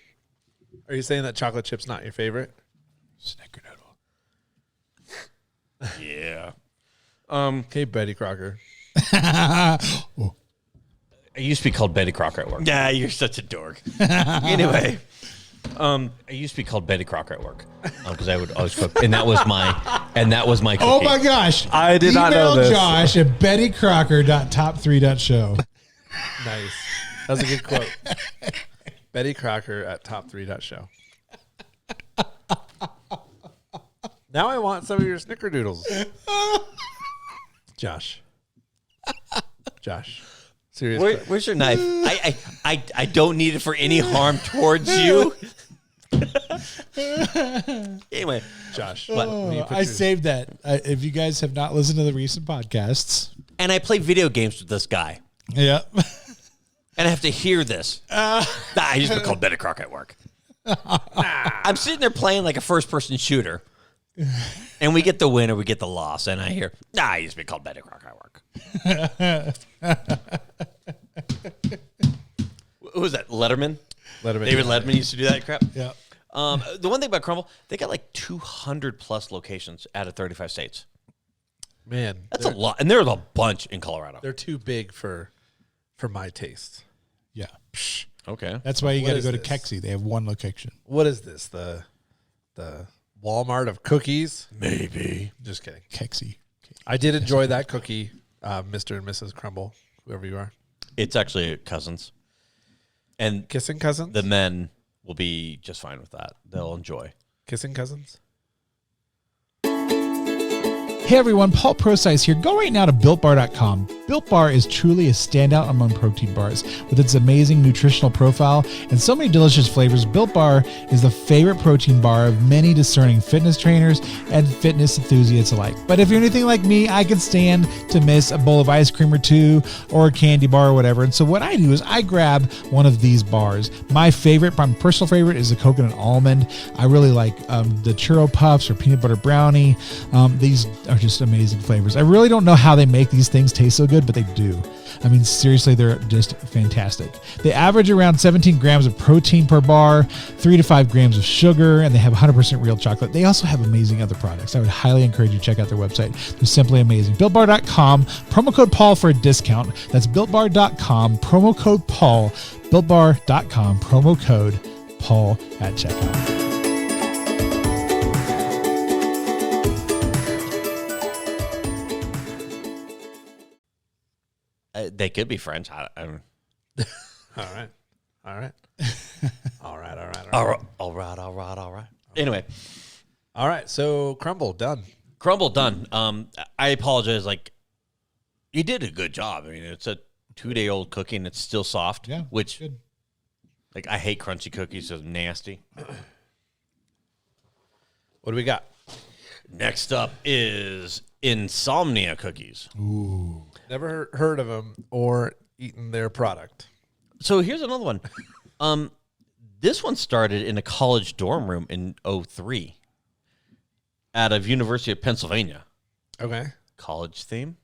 Speaker 2: Are you saying that chocolate chip's not your favorite?
Speaker 3: Snickerdoodle.
Speaker 1: Yeah.
Speaker 2: Okay, Betty Crocker.
Speaker 3: Oh.
Speaker 1: I used to be called Betty Crocker at work. Yeah, you're such a dork. Anyway, I used to be called Betty Crocker at work because I would always cook, and that was my cookie.
Speaker 3: Oh my gosh!
Speaker 2: I did not know this.
Speaker 3: Email Josh at BettyCrocker.top3.show.
Speaker 2: Nice. That was a good quote. Betty Crocker at top3.show. Now I want some of your snickerdoodles. Josh. Seriously.
Speaker 1: Where's your knife? I don't need it for any harm towards you. Anyway,
Speaker 2: Josh.
Speaker 3: I saved that. If you guys have not listened to the recent podcasts.
Speaker 1: And I play video games with this guy.
Speaker 3: Yeah.
Speaker 1: And I have to hear this. I used to be called Betty Crocker at work. I'm sitting there playing like a first-person shooter. And we get the win or we get the loss. And I hear, I used to be called Betty Crocker at work. Who was that? Letterman? David Letterman used to do that crap?
Speaker 3: Yeah.
Speaker 1: The one thing about Crumble, they got like 200 plus locations out of 35 states.
Speaker 2: Man.
Speaker 1: That's a lot. And there's a bunch in Colorado.
Speaker 2: They're too big for my taste.
Speaker 3: Yeah.
Speaker 1: Okay.
Speaker 3: That's why you got to go to
Speaker 2: this?
Speaker 3: Kexi. They have one location.
Speaker 2: What is this? The Walmart of cookies?
Speaker 1: Maybe.
Speaker 2: Just kidding.
Speaker 3: Kexi.
Speaker 2: I did enjoy that cookie, Mr. and Mrs. Crumble, whoever you are.
Speaker 1: It's actually cousins. And
Speaker 2: Kissing cousins?
Speaker 1: the men will be just fine with that. They'll enjoy.
Speaker 2: Kissing cousins?
Speaker 3: Hey everyone, Paul Procise here. Go right now to BuiltBar.com. Built Bar is truly a standout among protein bars. With its amazing nutritional profile and so many delicious flavors, Built Bar is the favorite protein bar of many discerning fitness trainers and fitness enthusiasts alike. But if you're anything like me, I can stand to miss a bowl of ice cream or two or a candy bar or whatever. And so what I do is I grab one of these bars. My personal favorite is the coconut almond. I really like the churro puffs or peanut butter brownie. These are just amazing flavors. I really don't know how they make these things taste so good, but they do. I mean, seriously, they're just fantastic. They average around 17 grams of protein per bar, 3 to 5 grams of sugar, and they have 100% real chocolate. They also have amazing other products. I would highly encourage you to check out their website. They're simply amazing. BuiltBar.com, promo code Paul for a discount. That's BuiltBar.com, promo code Paul. BuiltBar.com, promo code Paul at checkout.
Speaker 1: They could be French.
Speaker 2: All right.
Speaker 1: Anyway.
Speaker 2: All right. So Crumble done.
Speaker 1: Crumble done. I apologize. Like, you did a good job. I mean, it's a 2-day-old cookie and it's still soft.
Speaker 3: Yeah.
Speaker 1: Which,
Speaker 3: good.
Speaker 1: like, I hate crunchy cookies. They're nasty.
Speaker 2: What do we got?
Speaker 1: Next up is Insomnia cookies.
Speaker 3: Ooh.
Speaker 2: Never heard of them or eaten their product.
Speaker 1: So here's another one. This one started in a college dorm room in 2003 out of University of Pennsylvania.
Speaker 2: Okay.
Speaker 1: College theme?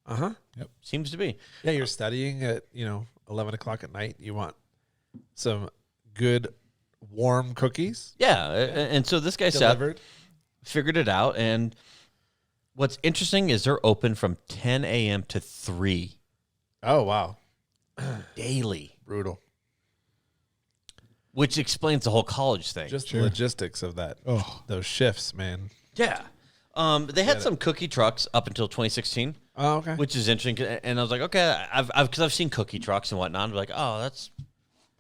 Speaker 2: Uh-huh.
Speaker 3: Yep.
Speaker 1: Seems to be.
Speaker 2: Yeah, you're studying at, 11 o'clock at night. You want some good warm cookies?
Speaker 1: Yeah. And so this guy figured it out. And what's interesting is they're open from 10 a.m. to 3.
Speaker 2: Oh, wow.
Speaker 1: Daily.
Speaker 2: Brutal.
Speaker 1: Which explains the whole college thing.
Speaker 2: Just the logistics of that.
Speaker 3: Oh.
Speaker 2: Those shifts, man.
Speaker 1: Yeah. They had some cookie trucks up until 2016.
Speaker 2: Oh, okay.
Speaker 1: Which is interesting. And I was like, okay, because I've seen cookie trucks and whatnot. I'm like, oh, that's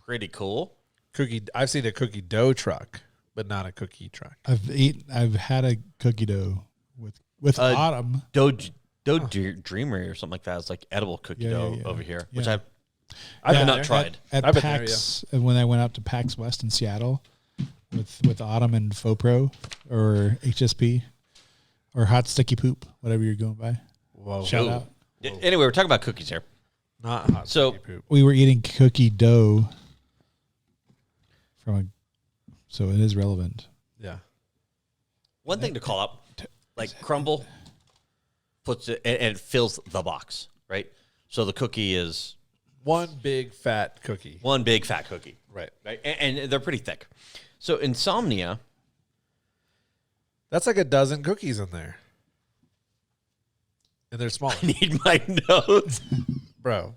Speaker 1: pretty cool.
Speaker 2: I've seen a cookie dough truck, but not a cookie truck.
Speaker 3: I've had a cookie dough with Autumn.
Speaker 1: Dough Dreamery or something like that. It's like edible cookie dough over here, which I've not tried.
Speaker 3: At PAX, when I went out to PAX West in Seattle with Autumn and FoPro or HSP or Hot Sticky Poop, whatever you're going by.
Speaker 2: Whoa.
Speaker 3: Shout out.
Speaker 1: Anyway, we're talking about cookies here.
Speaker 2: Not hot.
Speaker 1: So
Speaker 2: poop.
Speaker 3: We were eating cookie dough so it is relevant.
Speaker 2: Yeah.
Speaker 1: One thing to call out, like Crumble puts it and it fills the box, right? So the cookie is
Speaker 2: one big fat cookie.
Speaker 1: One big fat cookie.
Speaker 2: Right.
Speaker 1: And they're pretty thick. So Insomnia.
Speaker 2: That's like a dozen cookies in there. And they're small.
Speaker 1: I need my notes.
Speaker 2: Bro.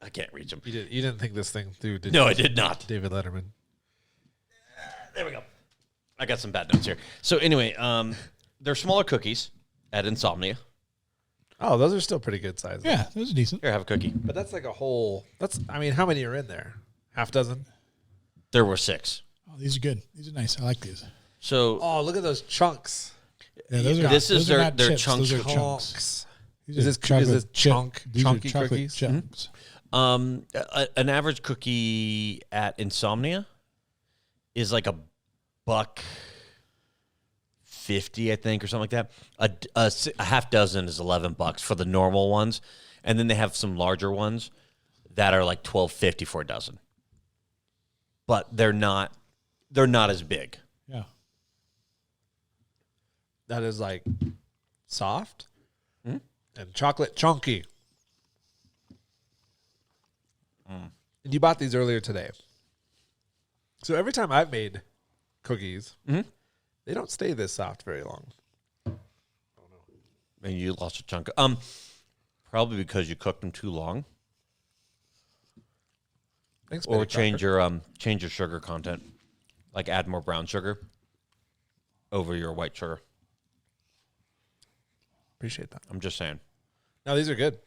Speaker 1: I can't reach them.
Speaker 2: You didn't think this thing through, did
Speaker 1: No,
Speaker 2: you?
Speaker 1: I did not.
Speaker 2: David Letterman.
Speaker 1: There we go. I got some bad notes here. So anyway, they're smaller cookies at Insomnia.
Speaker 2: Oh, those are still pretty good size.
Speaker 3: Yeah, those are decent.
Speaker 1: Here, have a cookie.
Speaker 2: But that's like a whole, how many are in there? Half dozen?
Speaker 1: There were 6.
Speaker 3: Oh, these are good. These are nice. I like these.
Speaker 1: So
Speaker 2: Oh, look at those chunks.
Speaker 3: Yeah, those are,
Speaker 1: this is
Speaker 3: those are
Speaker 1: their
Speaker 3: not chips.
Speaker 1: chunks.
Speaker 3: Those are chunks.
Speaker 2: Chunks.
Speaker 3: These
Speaker 2: Is
Speaker 3: are
Speaker 2: this
Speaker 3: chocolate
Speaker 2: chunk-
Speaker 3: These
Speaker 2: chunky
Speaker 3: are chocolate
Speaker 2: cookies?
Speaker 3: chunks.
Speaker 1: An average cookie at Insomnia is like $1.50, I think, or something like that. A half dozen is $11 for the normal ones, and then they have some larger ones that are like $12.50 for a dozen. But they're not as big.
Speaker 3: Yeah.
Speaker 2: That is like soft and chocolate chunky. And you bought these earlier today. So every time I've made cookies, they don't stay this soft very long.
Speaker 1: And you lost a chunk. Probably because you cooked them too long,
Speaker 2: Thanks,
Speaker 1: or
Speaker 2: Betty
Speaker 1: change your sugar content, like add more brown sugar over your white sugar.
Speaker 2: Appreciate that.
Speaker 1: I'm just saying.
Speaker 2: No, these are good.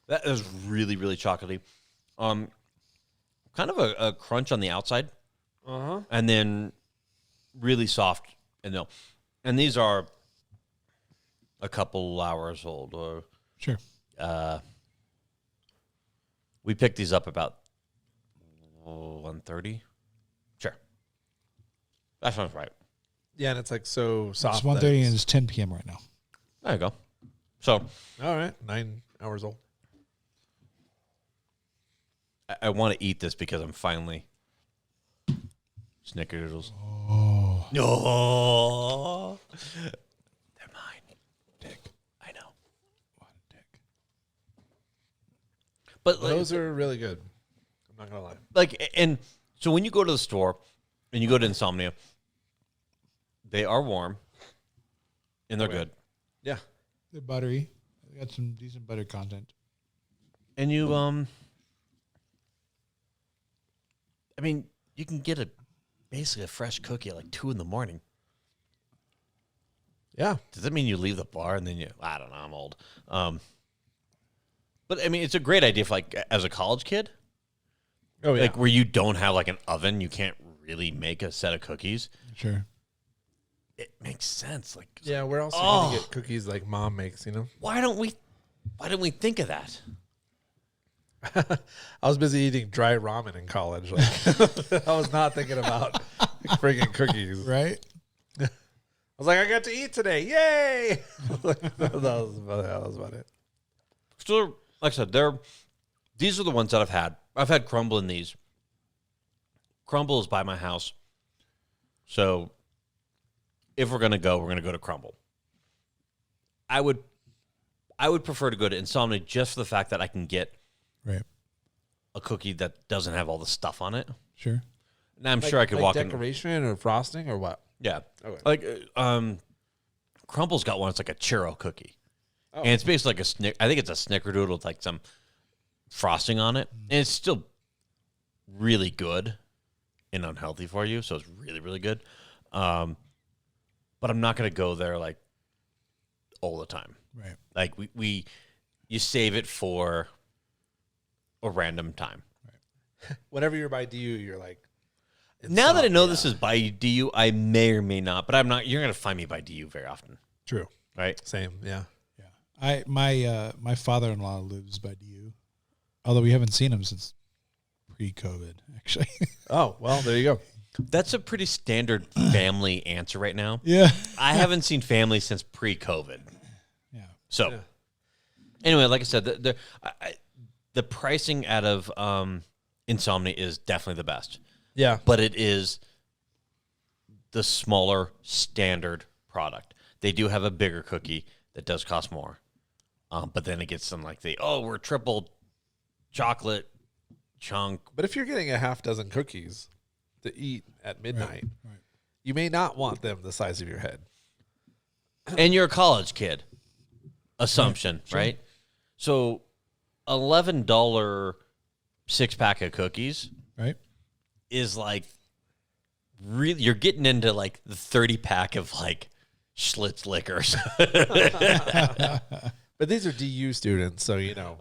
Speaker 1: That is really, really chocolatey. Kind of a crunch on the outside, and then really soft in the middle. And these are a couple hours old.
Speaker 3: Sure.
Speaker 1: We picked these up about 1:30. Sure, that sounds right.
Speaker 2: Yeah, and it's like so soft.
Speaker 3: It's 1:30 and it's 10 p.m. right now.
Speaker 1: There you go. So,
Speaker 2: all right, 9 hours old.
Speaker 1: I want to eat this because I'm finally snickerdoodles.
Speaker 3: Oh.
Speaker 1: No, they're mine.
Speaker 3: Dick.
Speaker 1: I know.
Speaker 3: What a dick.
Speaker 1: But
Speaker 2: Those are really good. I'm not gonna lie.
Speaker 1: like, and so when you go to the store and you go to Insomnia, they are warm and they're good.
Speaker 2: Yeah.
Speaker 3: They're buttery. They got some decent butter content.
Speaker 1: And you, I mean, you can get basically a fresh cookie at like 2 a.m.
Speaker 2: Yeah.
Speaker 1: Does that mean you leave the bar and then I don't know, I'm old. But I mean, it's a great idea for like as a college kid.
Speaker 2: Oh, yeah.
Speaker 1: Like where you don't have like an oven, you can't really make a set of cookies.
Speaker 3: Sure.
Speaker 1: It makes sense. Like,
Speaker 2: yeah, where else are you going to get cookies like mom makes, you know?
Speaker 1: why don't we think of that?
Speaker 2: I was busy eating dry ramen in college. Like, I was not thinking about friggin' cookies.
Speaker 3: Right?
Speaker 2: I was like, I got to eat today. Yay! that was about it.
Speaker 1: So, like I said, these are the ones that I've had. I've had Crumble in these. Crumble is by my house. So, if we're going to go to Crumble. I would prefer to go to Insomnia just for the fact that I can get
Speaker 3: Right.
Speaker 1: a cookie that doesn't have all the stuff on it.
Speaker 3: Sure.
Speaker 1: And I'm sure I could walk in.
Speaker 2: Decoration or frosting or what?
Speaker 1: Yeah.
Speaker 2: Okay.
Speaker 1: Like, Crumble's got one. It's like a churro cookie.
Speaker 2: Oh.
Speaker 1: And it's basically like I think it's a snickerdoodle with like some frosting on it. And it's still really good and unhealthy for you. So it's really, really good. But I'm not going to go there like all the time.
Speaker 3: Right.
Speaker 1: Like you save it for a random time.
Speaker 2: Whenever you're by DU, you're like.
Speaker 1: Now that I know this is by DU, I may or may not, but I'm not. You're going to find me by DU very often.
Speaker 2: True.
Speaker 1: Right?
Speaker 2: Same. Yeah.
Speaker 3: Yeah. My father-in-law lives by DU, although we haven't seen him since pre-COVID, actually.
Speaker 2: Oh, well, there you go.
Speaker 1: That's a pretty standard family answer right now.
Speaker 3: Yeah.
Speaker 1: I haven't seen family since pre-COVID.
Speaker 3: Yeah.
Speaker 1: So, anyway, like I said, the pricing out of Insomnia is definitely the best.
Speaker 2: Yeah.
Speaker 1: But it is the smaller standard product. They do have a bigger cookie that does cost more. But then it gets some like we're triple chocolate chunk.
Speaker 2: But if you're getting a half dozen cookies to eat at midnight, you may not want them the size of your head.
Speaker 1: And you're a college kid. Assumption, right? So $11 6-pack of cookies is like really, you're getting into like the 30-pack of like Schlitz liquors.
Speaker 2: But these are DU students, so you know.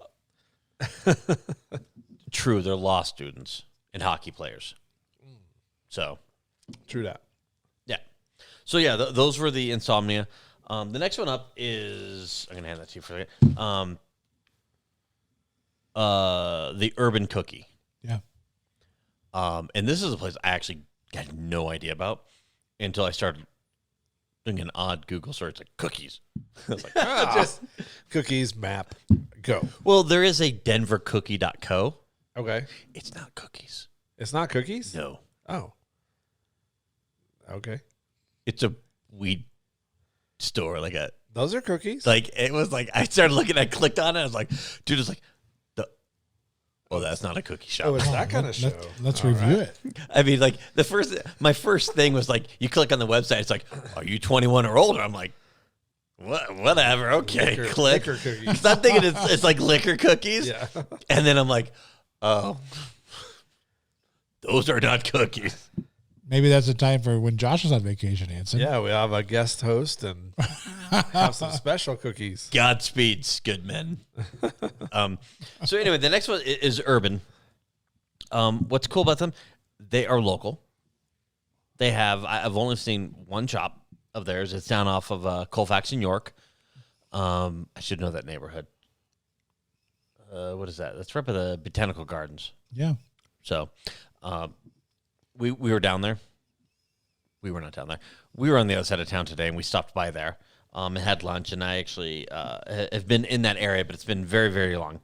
Speaker 1: True, they're law students and hockey players. So,
Speaker 2: true that.
Speaker 1: Yeah. So yeah, those were the Insomnia. The next one up is, I'm gonna hand that to you for a second. The Urban Cookie.
Speaker 3: Yeah.
Speaker 1: And this is a place I actually had no idea about until I started doing an odd Google search, like cookies. I was like,
Speaker 2: just cookies, map, go.
Speaker 1: Well, there is a denvercookie.co.
Speaker 2: Okay.
Speaker 1: It's not cookies.
Speaker 2: It's not cookies?
Speaker 1: No.
Speaker 2: Oh. Okay.
Speaker 1: It's a weed store, like a.
Speaker 2: Those are cookies.
Speaker 1: Like it was like I started looking, I clicked on it, I was like, dude, it's like that's not a cookie shop.
Speaker 2: Oh, it's that kind of show.
Speaker 3: Let's review it.
Speaker 1: I mean, like my first thing was like, you click on the website, it's like, are you 21 or older? I'm like, whatever, okay, click.
Speaker 2: Liquor cookies.
Speaker 1: I'm thinking it's like liquor cookies,
Speaker 2: Yeah.
Speaker 1: And then I'm like, oh, those are not cookies.
Speaker 3: Maybe that's the time for when Josh is on vacation, Anson.
Speaker 2: Yeah, we have a guest host and have some special cookies.
Speaker 1: Godspeeds, good men. So anyway, the next one is Urban. What's cool about them? They are local. They have, I've only seen one shop of theirs. It's down off of Colfax in York. I should know that neighborhood. What is that? That's right by the Botanical Gardens.
Speaker 3: Yeah.
Speaker 1: So we were down there. We were not down there. We were on the other side of town today, and we stopped by there and had lunch. And I actually have been in that area, but it's been very, very long.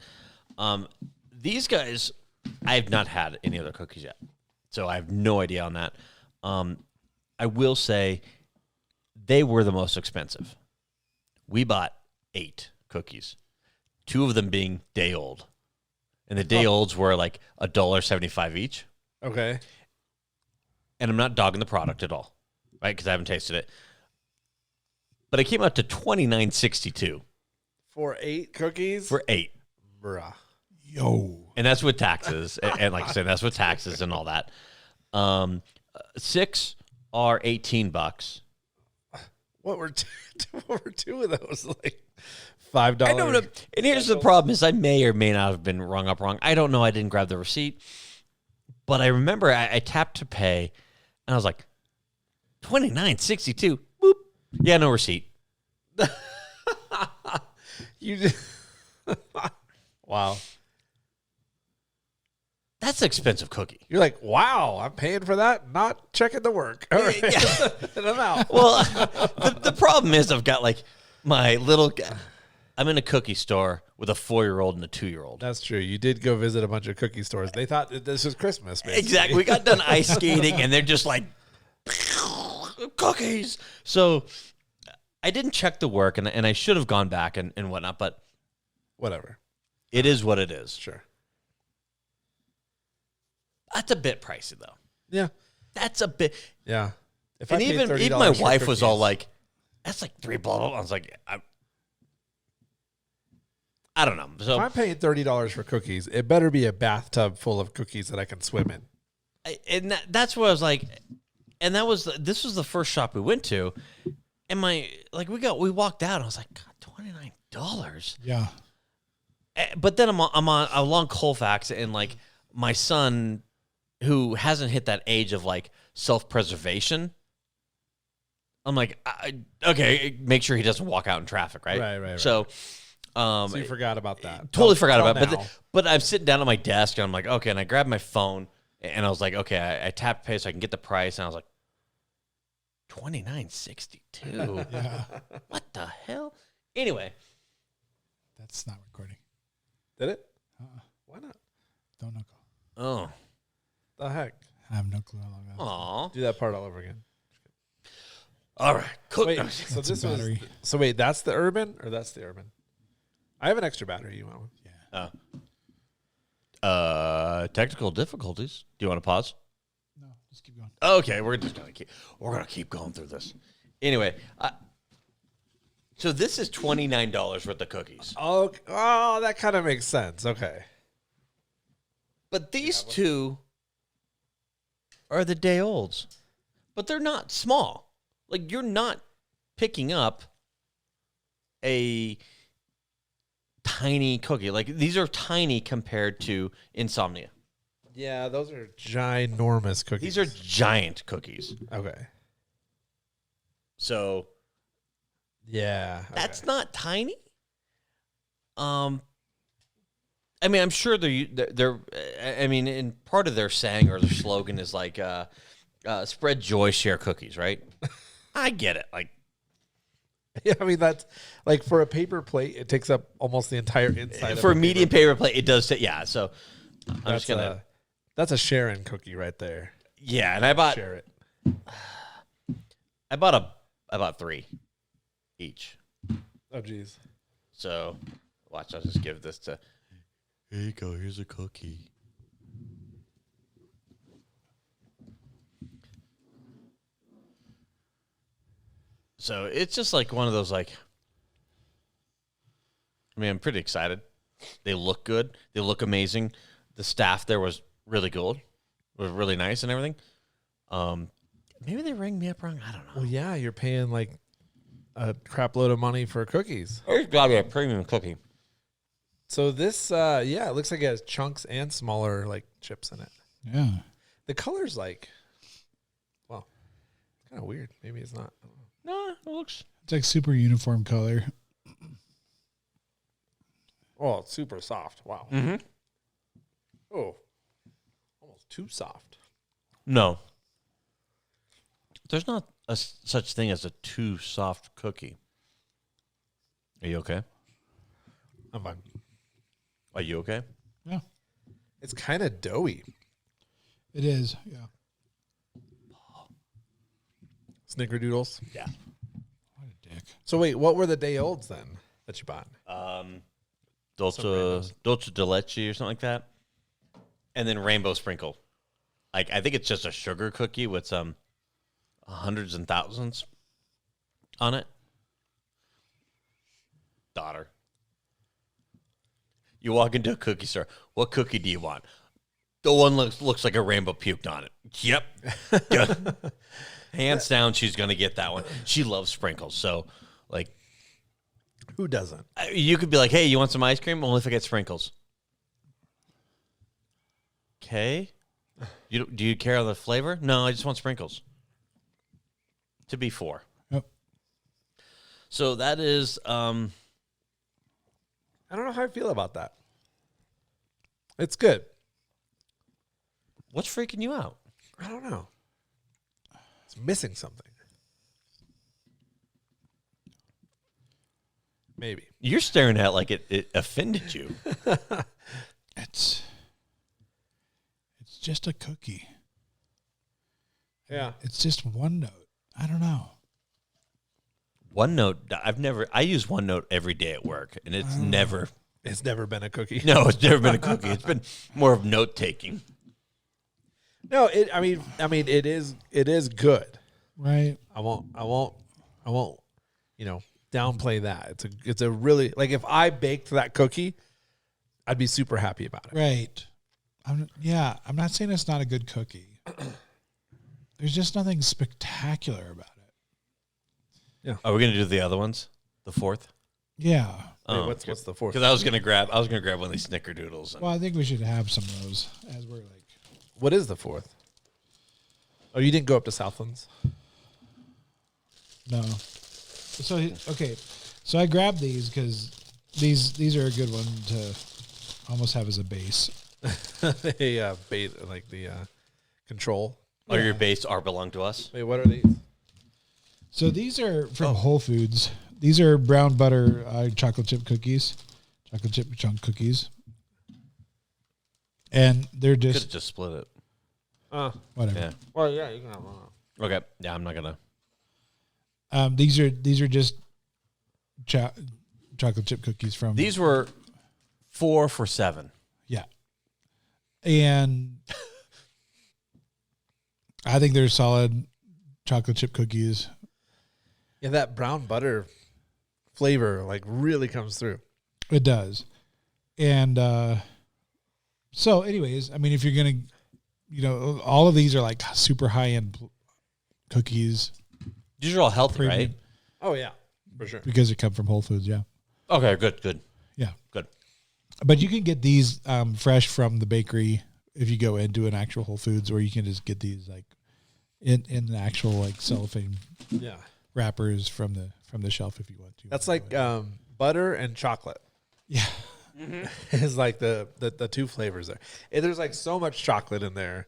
Speaker 1: These guys, I have not had any other cookies yet, so I have no idea on that. I will say they were the most expensive. We bought 8 cookies, 2 of them being day old, and the day olds were like $1.75 each.
Speaker 2: Okay.
Speaker 1: And I'm not dogging the product at all, right? Because I haven't tasted it. But it came out to $29.62
Speaker 2: for 8 cookies.
Speaker 1: for 8,
Speaker 2: Bruh.
Speaker 3: Yo.
Speaker 1: and that's with taxes. and like I said, that's with taxes and all that. 6 are $18.
Speaker 2: What were 2 of those? Like $5.
Speaker 1: I don't know. And here's the problem: is I may or may not have been rung up wrong. I don't know. I didn't grab the receipt, but I remember I tapped to pay, and I was like, $29.62. Boop. Yeah, no receipt.
Speaker 2: You just wow.
Speaker 1: That's an expensive cookie.
Speaker 2: You're like, wow, I'm paying for that, not checking the work. All right.
Speaker 1: Yeah.
Speaker 2: And I'm out.
Speaker 1: Well, the problem is I've got like my little. I'm in a cookie store with a 4-year-old and a 2-year-old.
Speaker 2: That's true. You did go visit a bunch of cookie stores. They thought that this was Christmas, basically.
Speaker 1: Exactly. We got done ice skating, and they're just like cookies. So I didn't check the work, and I should have gone back and whatnot, but
Speaker 2: Whatever.
Speaker 1: it is what it is.
Speaker 2: Sure.
Speaker 1: That's a bit pricey, though.
Speaker 2: Yeah.
Speaker 1: That's a bit.
Speaker 2: Yeah. If
Speaker 1: And
Speaker 2: I paid
Speaker 1: even
Speaker 2: $30
Speaker 1: my
Speaker 2: for
Speaker 1: wife was all
Speaker 2: cookies-
Speaker 1: like, "That's like $3 blah." I was like, I don't know.
Speaker 2: if
Speaker 1: So
Speaker 2: I'm paying $30 for cookies, it better be a bathtub full of cookies that I can swim in.
Speaker 1: and that's what I was like, and this was the first shop we went to, and we walked out, and I was like, God, $29.
Speaker 3: Yeah.
Speaker 1: But then I'm along Colfax, and like my son, who hasn't hit that age of like self-preservation, I'm like, okay, make sure he doesn't walk out in traffic, right?
Speaker 2: Right.
Speaker 1: So,
Speaker 2: So you forgot about that.
Speaker 1: totally forgot about it.
Speaker 2: now.
Speaker 1: But I'm sitting down at my desk, and I'm like, okay, and I grabbed my phone, and I was like, okay, I tapped pay so I can get the price, and I was like, $29.62.
Speaker 3: Yeah.
Speaker 1: What the hell? Anyway,
Speaker 3: That's not recording.
Speaker 2: Did it? Why not?
Speaker 3: Don't know.
Speaker 1: Oh.
Speaker 2: The heck?
Speaker 3: I have no clue how long that was.
Speaker 1: Aw.
Speaker 2: Do that part all over again.
Speaker 1: All right. Cook.
Speaker 2: Wait, so this was. So wait, that's the urban or that's the urban? I have an extra battery. You want one?
Speaker 1: Yeah. Technical difficulties. Do you want to pause?
Speaker 3: No, just keep going.
Speaker 1: Okay, we're gonna keep going through this. Anyway, so this is $29 worth of cookies.
Speaker 2: Oh, that kind of makes sense. Okay.
Speaker 1: But these two are the day olds. But they're not small. Like, you're not picking up a tiny cookie. Like, these are tiny compared to Insomnia.
Speaker 2: Yeah, those are ginormous cookies.
Speaker 1: These are giant cookies.
Speaker 2: Okay.
Speaker 1: So,
Speaker 2: yeah.
Speaker 1: that's not tiny. I mean, I'm sure they're. I mean, and part of their saying or their slogan is like, "Spread joy, share cookies." Right? I get it. Like,
Speaker 2: yeah, I mean that's like for a paper plate, it takes up almost the entire inside.
Speaker 1: For a medium paper plate, it does. Yeah. So I'm just gonna.
Speaker 2: That's a sharing cookie right there.
Speaker 1: Yeah, and I bought.
Speaker 2: Share it.
Speaker 1: I bought 3 each.
Speaker 2: Oh, geez.
Speaker 1: So watch. I'll just give this to. Here you go. Here's a cookie. So it's just like one of those, like, I mean, I'm pretty excited. They look good. They look amazing. The staff there was really good. Was really nice and everything. Maybe they rang me up wrong. I don't know.
Speaker 2: Well, yeah, you're paying like a crap load of money for cookies.
Speaker 1: There's got to be a premium cookie.
Speaker 2: So this, it looks like it has chunks and smaller like chips in it.
Speaker 3: Yeah.
Speaker 2: The color's like, well, it's kind of weird. Maybe it's not. I don't know.
Speaker 1: No, it looks.
Speaker 3: It's like super uniform color.
Speaker 2: Oh, it's super soft. Wow.
Speaker 1: Mm-hmm.
Speaker 2: Oh, almost too soft.
Speaker 1: No. There's not such thing as a too soft cookie. Are you okay?
Speaker 2: I'm fine.
Speaker 1: Are you okay?
Speaker 3: Yeah.
Speaker 2: It's kind of doughy.
Speaker 3: It is. Yeah.
Speaker 2: Snickerdoodles.
Speaker 1: Yeah.
Speaker 3: What a dick.
Speaker 2: So wait, what were the day olds then that you bought?
Speaker 1: Dolce de leche or something like that. And then rainbow sprinkle. Like, I think it's just a sugar cookie with some hundreds and thousands on it. Daughter. You walk into a cookie store. What cookie do you want? The one looks like a rainbow puked on it. Yep. Hands down, she's going to get that one. She loves sprinkles. So, like,
Speaker 2: Who doesn't?
Speaker 1: you could be like, hey, you want some ice cream? Only if I get sprinkles. Okay. Do you care the flavor? No, I just want sprinkles. To be 4.
Speaker 3: Yep.
Speaker 1: So that is
Speaker 2: I don't know how I feel about that. It's good.
Speaker 1: what's freaking you out?
Speaker 2: I don't know. It's missing something. Maybe.
Speaker 1: You're staring at like it offended you.
Speaker 3: It's just a cookie.
Speaker 2: Yeah.
Speaker 3: It's just OneNote. I don't know.
Speaker 1: OneNote, I use OneNote every day at work, and it's never
Speaker 2: been a cookie.
Speaker 1: No, it's never been a cookie. It's been more of note taking.
Speaker 2: No, I mean it is good.
Speaker 3: Right.
Speaker 2: I won't downplay that. It's a really, like, if I baked that cookie, I'd be super happy about it.
Speaker 3: Right. I'm not saying it's not a good cookie. There's just nothing spectacular about it.
Speaker 2: Yeah.
Speaker 1: Are we gonna do the other ones? The fourth?
Speaker 3: Yeah.
Speaker 2: Wait, what's the fourth?
Speaker 1: Because I was gonna grab one of these snickerdoodles. And
Speaker 3: Well, I think we should have some of those as we're like.
Speaker 2: What is the fourth? Oh, you didn't go up to Southlands?
Speaker 3: No. So I grabbed these because these are a good one to almost have as a base.
Speaker 2: Control.
Speaker 1: Oh, your base are belong to us?
Speaker 2: Wait, what are these?
Speaker 3: So these are from Whole Foods. These are brown butter chocolate chip cookies. chocolate chip chunk cookies. And they're
Speaker 1: Could
Speaker 3: just
Speaker 1: have just split it.
Speaker 3: whatever.
Speaker 1: Yeah.
Speaker 2: Well, yeah, you can have one.
Speaker 1: Okay. Yeah, I'm not gonna.
Speaker 3: These are just chocolate chip cookies from
Speaker 1: These were 4 for $7.
Speaker 3: Yeah. And I think they're solid chocolate chip cookies.
Speaker 2: Yeah, that brown butter flavor like really comes through.
Speaker 3: It does. And so anyways, I mean, if you're going to, all of these are like super high-end cookies.
Speaker 1: These are all healthy,
Speaker 3: Premium.
Speaker 1: right?
Speaker 2: Oh, yeah, for sure.
Speaker 3: Because they come from Whole Foods, yeah.
Speaker 1: Okay, good.
Speaker 3: Yeah.
Speaker 1: Good.
Speaker 3: But you can get these fresh from the bakery if you go into an actual Whole Foods, or you can just get these like in the actual like cellophane wrappers from the shelf if you want to.
Speaker 2: That's like butter and chocolate.
Speaker 3: Yeah.
Speaker 2: It's like the two flavors there. And there's like so much chocolate in there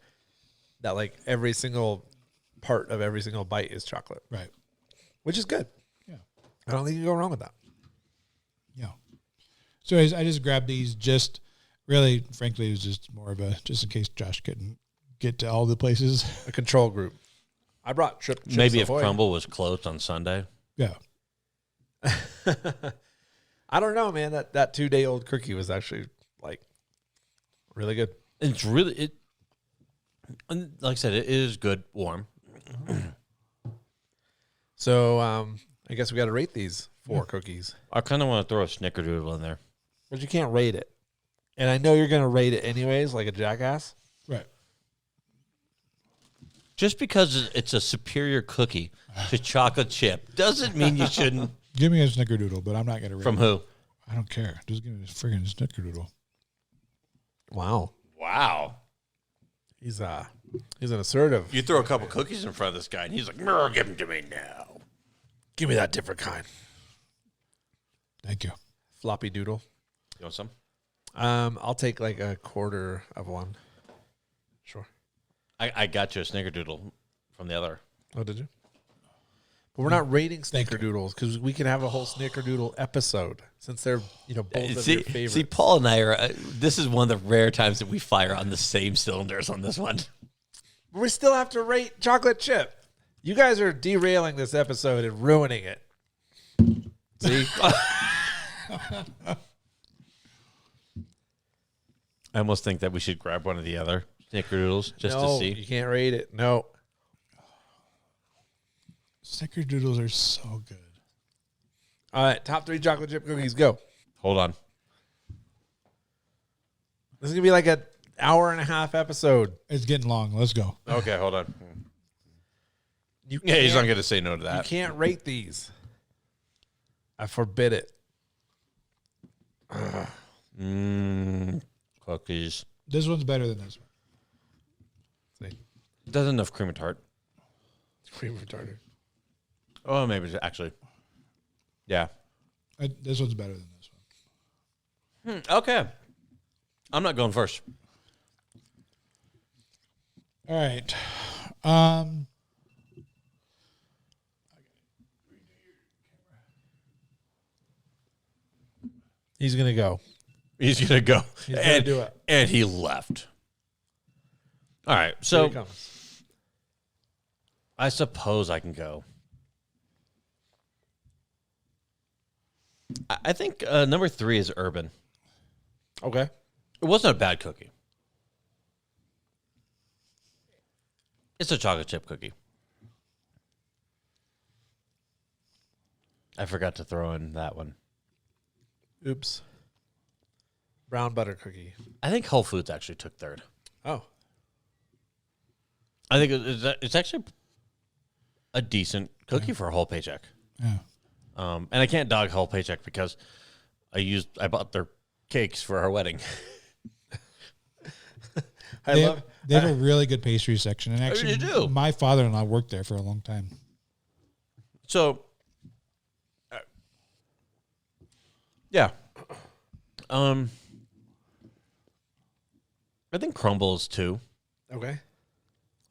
Speaker 2: that like every single part of every single bite is chocolate.
Speaker 3: Right.
Speaker 2: Which is good.
Speaker 3: Yeah.
Speaker 2: I don't think you can go wrong with that.
Speaker 3: Yeah. So I just grabbed these just really, frankly, it was just more of a, just in case Josh couldn't get to all the places.
Speaker 2: A control group. I brought Chips
Speaker 1: Maybe if
Speaker 2: Ahoy.
Speaker 1: Crumble was closed on Sunday.
Speaker 3: Yeah.
Speaker 2: I don't know, man. That 2-day-old cookie was actually like really good.
Speaker 1: It's really and like I said, it is good warm.
Speaker 2: So I guess we got to rate these 4 cookies.
Speaker 1: I kind of want to throw a snickerdoodle in there.
Speaker 2: But you can't rate it. And I know you're going to rate it anyways, like a jackass.
Speaker 3: Right.
Speaker 1: Just because it's a superior cookie to chocolate chip doesn't mean you shouldn't.
Speaker 3: Give me a snickerdoodle, but I'm not going to rate
Speaker 1: From
Speaker 3: it.
Speaker 1: who?
Speaker 3: I don't care. Just give me a friggin' snickerdoodle.
Speaker 2: Wow.
Speaker 1: Wow.
Speaker 2: He's an assertive.
Speaker 1: You throw a couple cookies in front of this guy, and he's like, "Mer, give them to me now."
Speaker 2: Give me that different kind.
Speaker 3: Thank you.
Speaker 2: Floppy doodle.
Speaker 1: You want some?
Speaker 2: I'll take like a quarter of one. Sure.
Speaker 1: I got you a snickerdoodle from the other.
Speaker 2: Oh, did you? But we're not rating snickerdoodles because we can have a whole snickerdoodle episode since they're both of your favorites.
Speaker 1: See, Paul and I are. This is one of the rare times that we fire on the same cylinders on this one.
Speaker 2: But we still have to rate chocolate chip. You guys are derailing this episode and ruining it. See?
Speaker 1: I almost think that we should grab one of the other snickerdoodles just to see.
Speaker 2: You can't rate it. No.
Speaker 3: Snickerdoodles are so good.
Speaker 2: All right, top 3 chocolate chip cookies, go.
Speaker 1: Hold on.
Speaker 2: This is going to be like an hour-and-a-half episode.
Speaker 3: It's getting long. Let's go.
Speaker 1: Okay, hold on.
Speaker 2: You
Speaker 1: Yeah, he's not
Speaker 2: can't-
Speaker 1: going to say no to
Speaker 2: You
Speaker 1: that.
Speaker 2: can't rate these. I forbid it.
Speaker 1: Cookies.
Speaker 3: This one's better than this one.
Speaker 2: See?
Speaker 1: Doesn't enough cream and tart.
Speaker 2: Cream retarded.
Speaker 1: Oh, maybe it's actually. Yeah.
Speaker 3: This one's better than this one.
Speaker 1: Okay. I'm not going first.
Speaker 3: All right.
Speaker 2: He's going to go.
Speaker 1: He's going to go.
Speaker 2: He's gonna do it.
Speaker 1: And he left. All right.
Speaker 2: Here
Speaker 1: So
Speaker 2: he comes.
Speaker 1: I suppose I can go. I think number 3 is Urban.
Speaker 2: Okay.
Speaker 1: It wasn't a bad cookie. It's a chocolate chip cookie. I forgot to throw in that one.
Speaker 2: Oops. Brown butter cookie.
Speaker 1: I think Whole Foods actually took 3rd.
Speaker 2: Oh.
Speaker 1: I think it's actually a decent cookie for a whole paycheck.
Speaker 3: Yeah.
Speaker 1: And I can't dog whole paycheck because I bought their cakes for our wedding.
Speaker 3: They have a really good pastry section. And actually,
Speaker 1: you do?
Speaker 3: My father-in-law worked there for a long time.
Speaker 1: So, yeah. I think Crumbles too.
Speaker 2: Okay.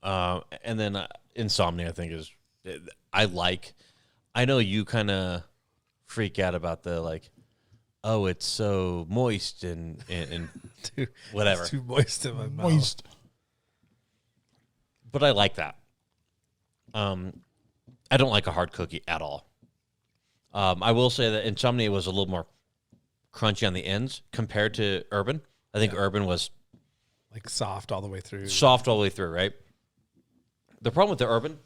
Speaker 1: And then Insomnia, I think is I know you kind of freak out about the oh, it's so moist and whatever.
Speaker 2: It's too moist in my mouth.
Speaker 3: Moist.
Speaker 1: But I like that. I don't like a hard cookie at all. I will say that Insomnia was a little more crunchy on the ends compared to Urban. I think Urban was
Speaker 2: like soft all the way through.
Speaker 1: Soft all the way through, right? The problem with the Urban,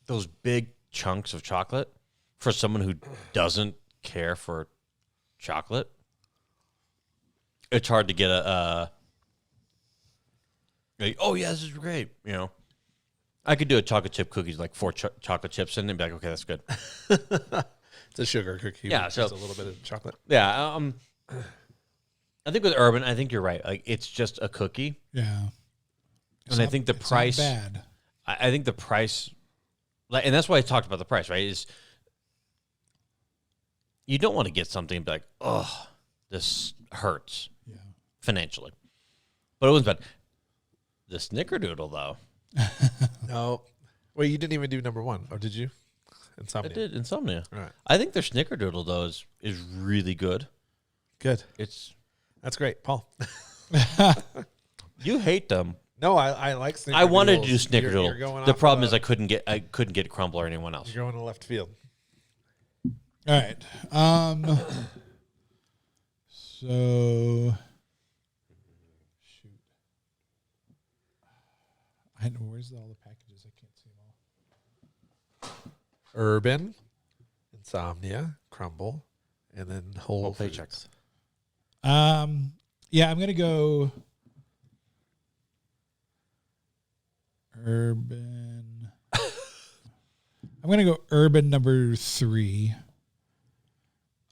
Speaker 1: those big chunks of chocolate, for someone who doesn't care for chocolate, it's hard to get like, oh yeah, this is great. You know, I could do a chocolate chip cookies, like 4 chocolate chips in, and be like, okay, that's good.
Speaker 2: It's a sugar cookie.
Speaker 1: Yeah,
Speaker 2: with
Speaker 1: so
Speaker 2: just a little bit of chocolate.
Speaker 1: Yeah, I think with Urban, I think you're right. Like, it's just a cookie.
Speaker 3: Yeah.
Speaker 1: And I think the price.
Speaker 3: Not bad.
Speaker 1: I think the price, like, and that's why I talked about the price, right? Is you don't want to get something and be like, oh, this hurts financially. But it wasn't bad. The Snickerdoodle, though.
Speaker 2: No. Well, you didn't even do number 1, or did you? Insomnia.
Speaker 1: I did Insomnia.
Speaker 2: All right.
Speaker 1: I think their Snickerdoodle, though, is really good.
Speaker 2: Good.
Speaker 1: That's
Speaker 2: great, Paul.
Speaker 1: You hate them.
Speaker 2: No, I like Snickerdoodles.
Speaker 1: I wanted to do Snickerdoodle.
Speaker 2: You're going
Speaker 1: the problem is I couldn't get Crumble or anyone else.
Speaker 2: You're going to left field.
Speaker 3: All right. So, shoot. Where's all the packages? I can't see them all.
Speaker 2: Urban, Insomnia, Crumble, and then Whole Foods.
Speaker 1: Paychecks.
Speaker 3: Yeah, I'm gonna go Urban. I'm gonna go Urban number 3.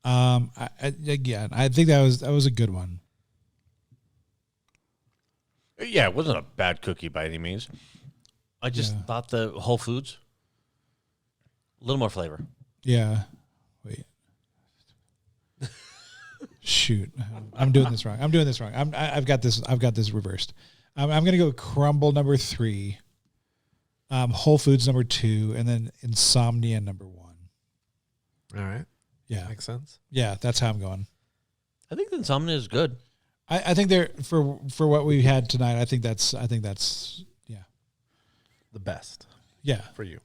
Speaker 3: Again, I think that was a good one.
Speaker 1: Yeah, it wasn't a bad cookie by any means. I just thought the Whole Foods a little more flavor.
Speaker 3: Yeah. Wait. Shoot, I'm doing this wrong. I've got this reversed. I'm gonna go Crumble number 3, Whole Foods number 2, and then Insomnia number 1.
Speaker 2: All right.
Speaker 3: Yeah,
Speaker 2: makes sense.
Speaker 3: Yeah, that's how I'm going.
Speaker 1: I think the Insomnia is good.
Speaker 3: I think they're for what we had tonight. I think that's
Speaker 2: the best.
Speaker 3: Yeah,
Speaker 2: for you.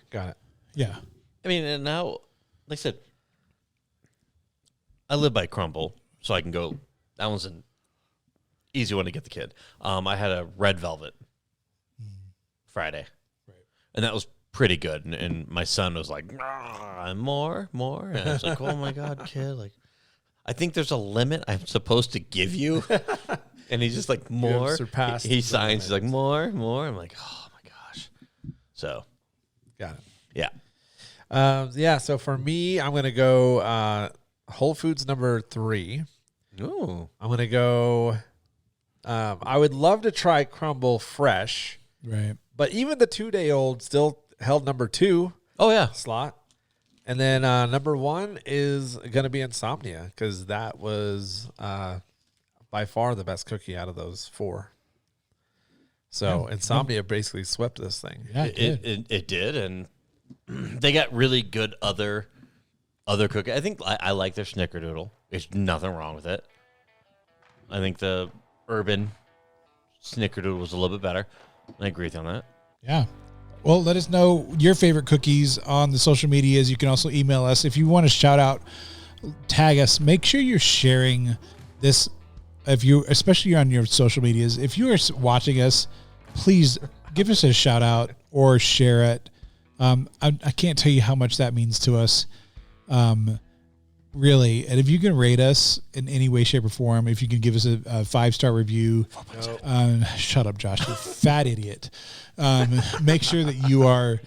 Speaker 2: Got it.
Speaker 3: Yeah.
Speaker 1: I mean, and now, like I said, I live by Crumble, so I can go. That one's an easy one to get the kid. I had a red velvet Friday, right, and that was pretty good. And my son was like, more, and I was like, oh my god, kid! Like, I think there's a limit I'm supposed to give you, and he's just like, more.
Speaker 2: Surpassed.
Speaker 1: He signs. He's like, more. I'm like, oh my gosh. So,
Speaker 2: got it.
Speaker 1: Yeah.
Speaker 2: Yeah. So for me, I'm gonna go Whole Foods number 3.
Speaker 1: Ooh.
Speaker 2: I'm gonna go. I would love to try Crumble fresh,
Speaker 3: right?
Speaker 2: But even the 2-day-old still held number 2.
Speaker 1: Oh yeah,
Speaker 2: slot. And then number 1 is gonna be Insomnia because that was by far the best cookie out of those 4. So Insomnia basically swept this thing.
Speaker 3: Yeah,
Speaker 1: it did, and they got really good other cookie. I think I like their Snickerdoodle. There's nothing wrong with it. I think the Urban Snickerdoodle was a little bit better. I agree with you on that.
Speaker 3: Yeah. Well, let us know your favorite cookies on the social medias. You can also email us. If you want to shout out, tag us. Make sure you're sharing this, especially on your social medias. If you are watching us, please give us a shout out or share it. I can't tell you how much that means to us. Really. And if you can rate us in any way, shape, or form, if you can give us a 5-star review, shut up, Josh, you fat idiot. Make sure that you are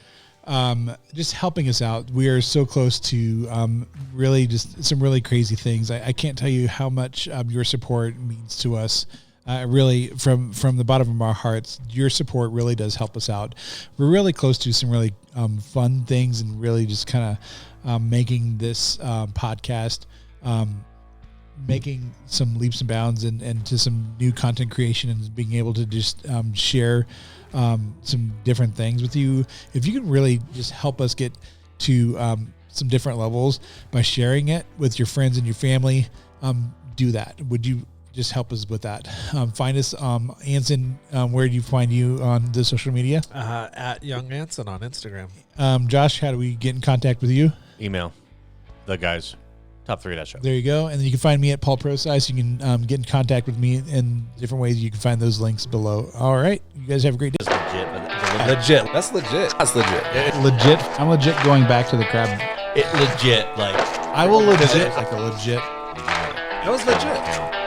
Speaker 3: just helping us out. We are so close to really just some really crazy things. I can't tell you how much your support means to us. Really, from the bottom of our hearts, your support really does help us out. We're really close to some really fun things and really just kind of making this podcast, making some leaps and bounds and to some new content creation and being able to just share some different things with you. If you can really just help us get to some different levels by sharing it with your friends and your family, do that. Would you just help us with that? Find us, Anson. Where do you find you on the social media?
Speaker 2: At Young Anson on Instagram.
Speaker 3: Josh, how do we get in contact with you?
Speaker 1: Email the guys. Top 3 of that show.
Speaker 3: There you go. And then you can find me at Paul ProSize. You can get in contact with me in different ways. You can find those links below. All right. You guys have a great day.
Speaker 2: Legit. That's legit. That's legit.
Speaker 3: Legit. I'm legit going back to the crab.
Speaker 1: It legit. Like,
Speaker 3: I will legit. Like a legit.
Speaker 2: That was legit.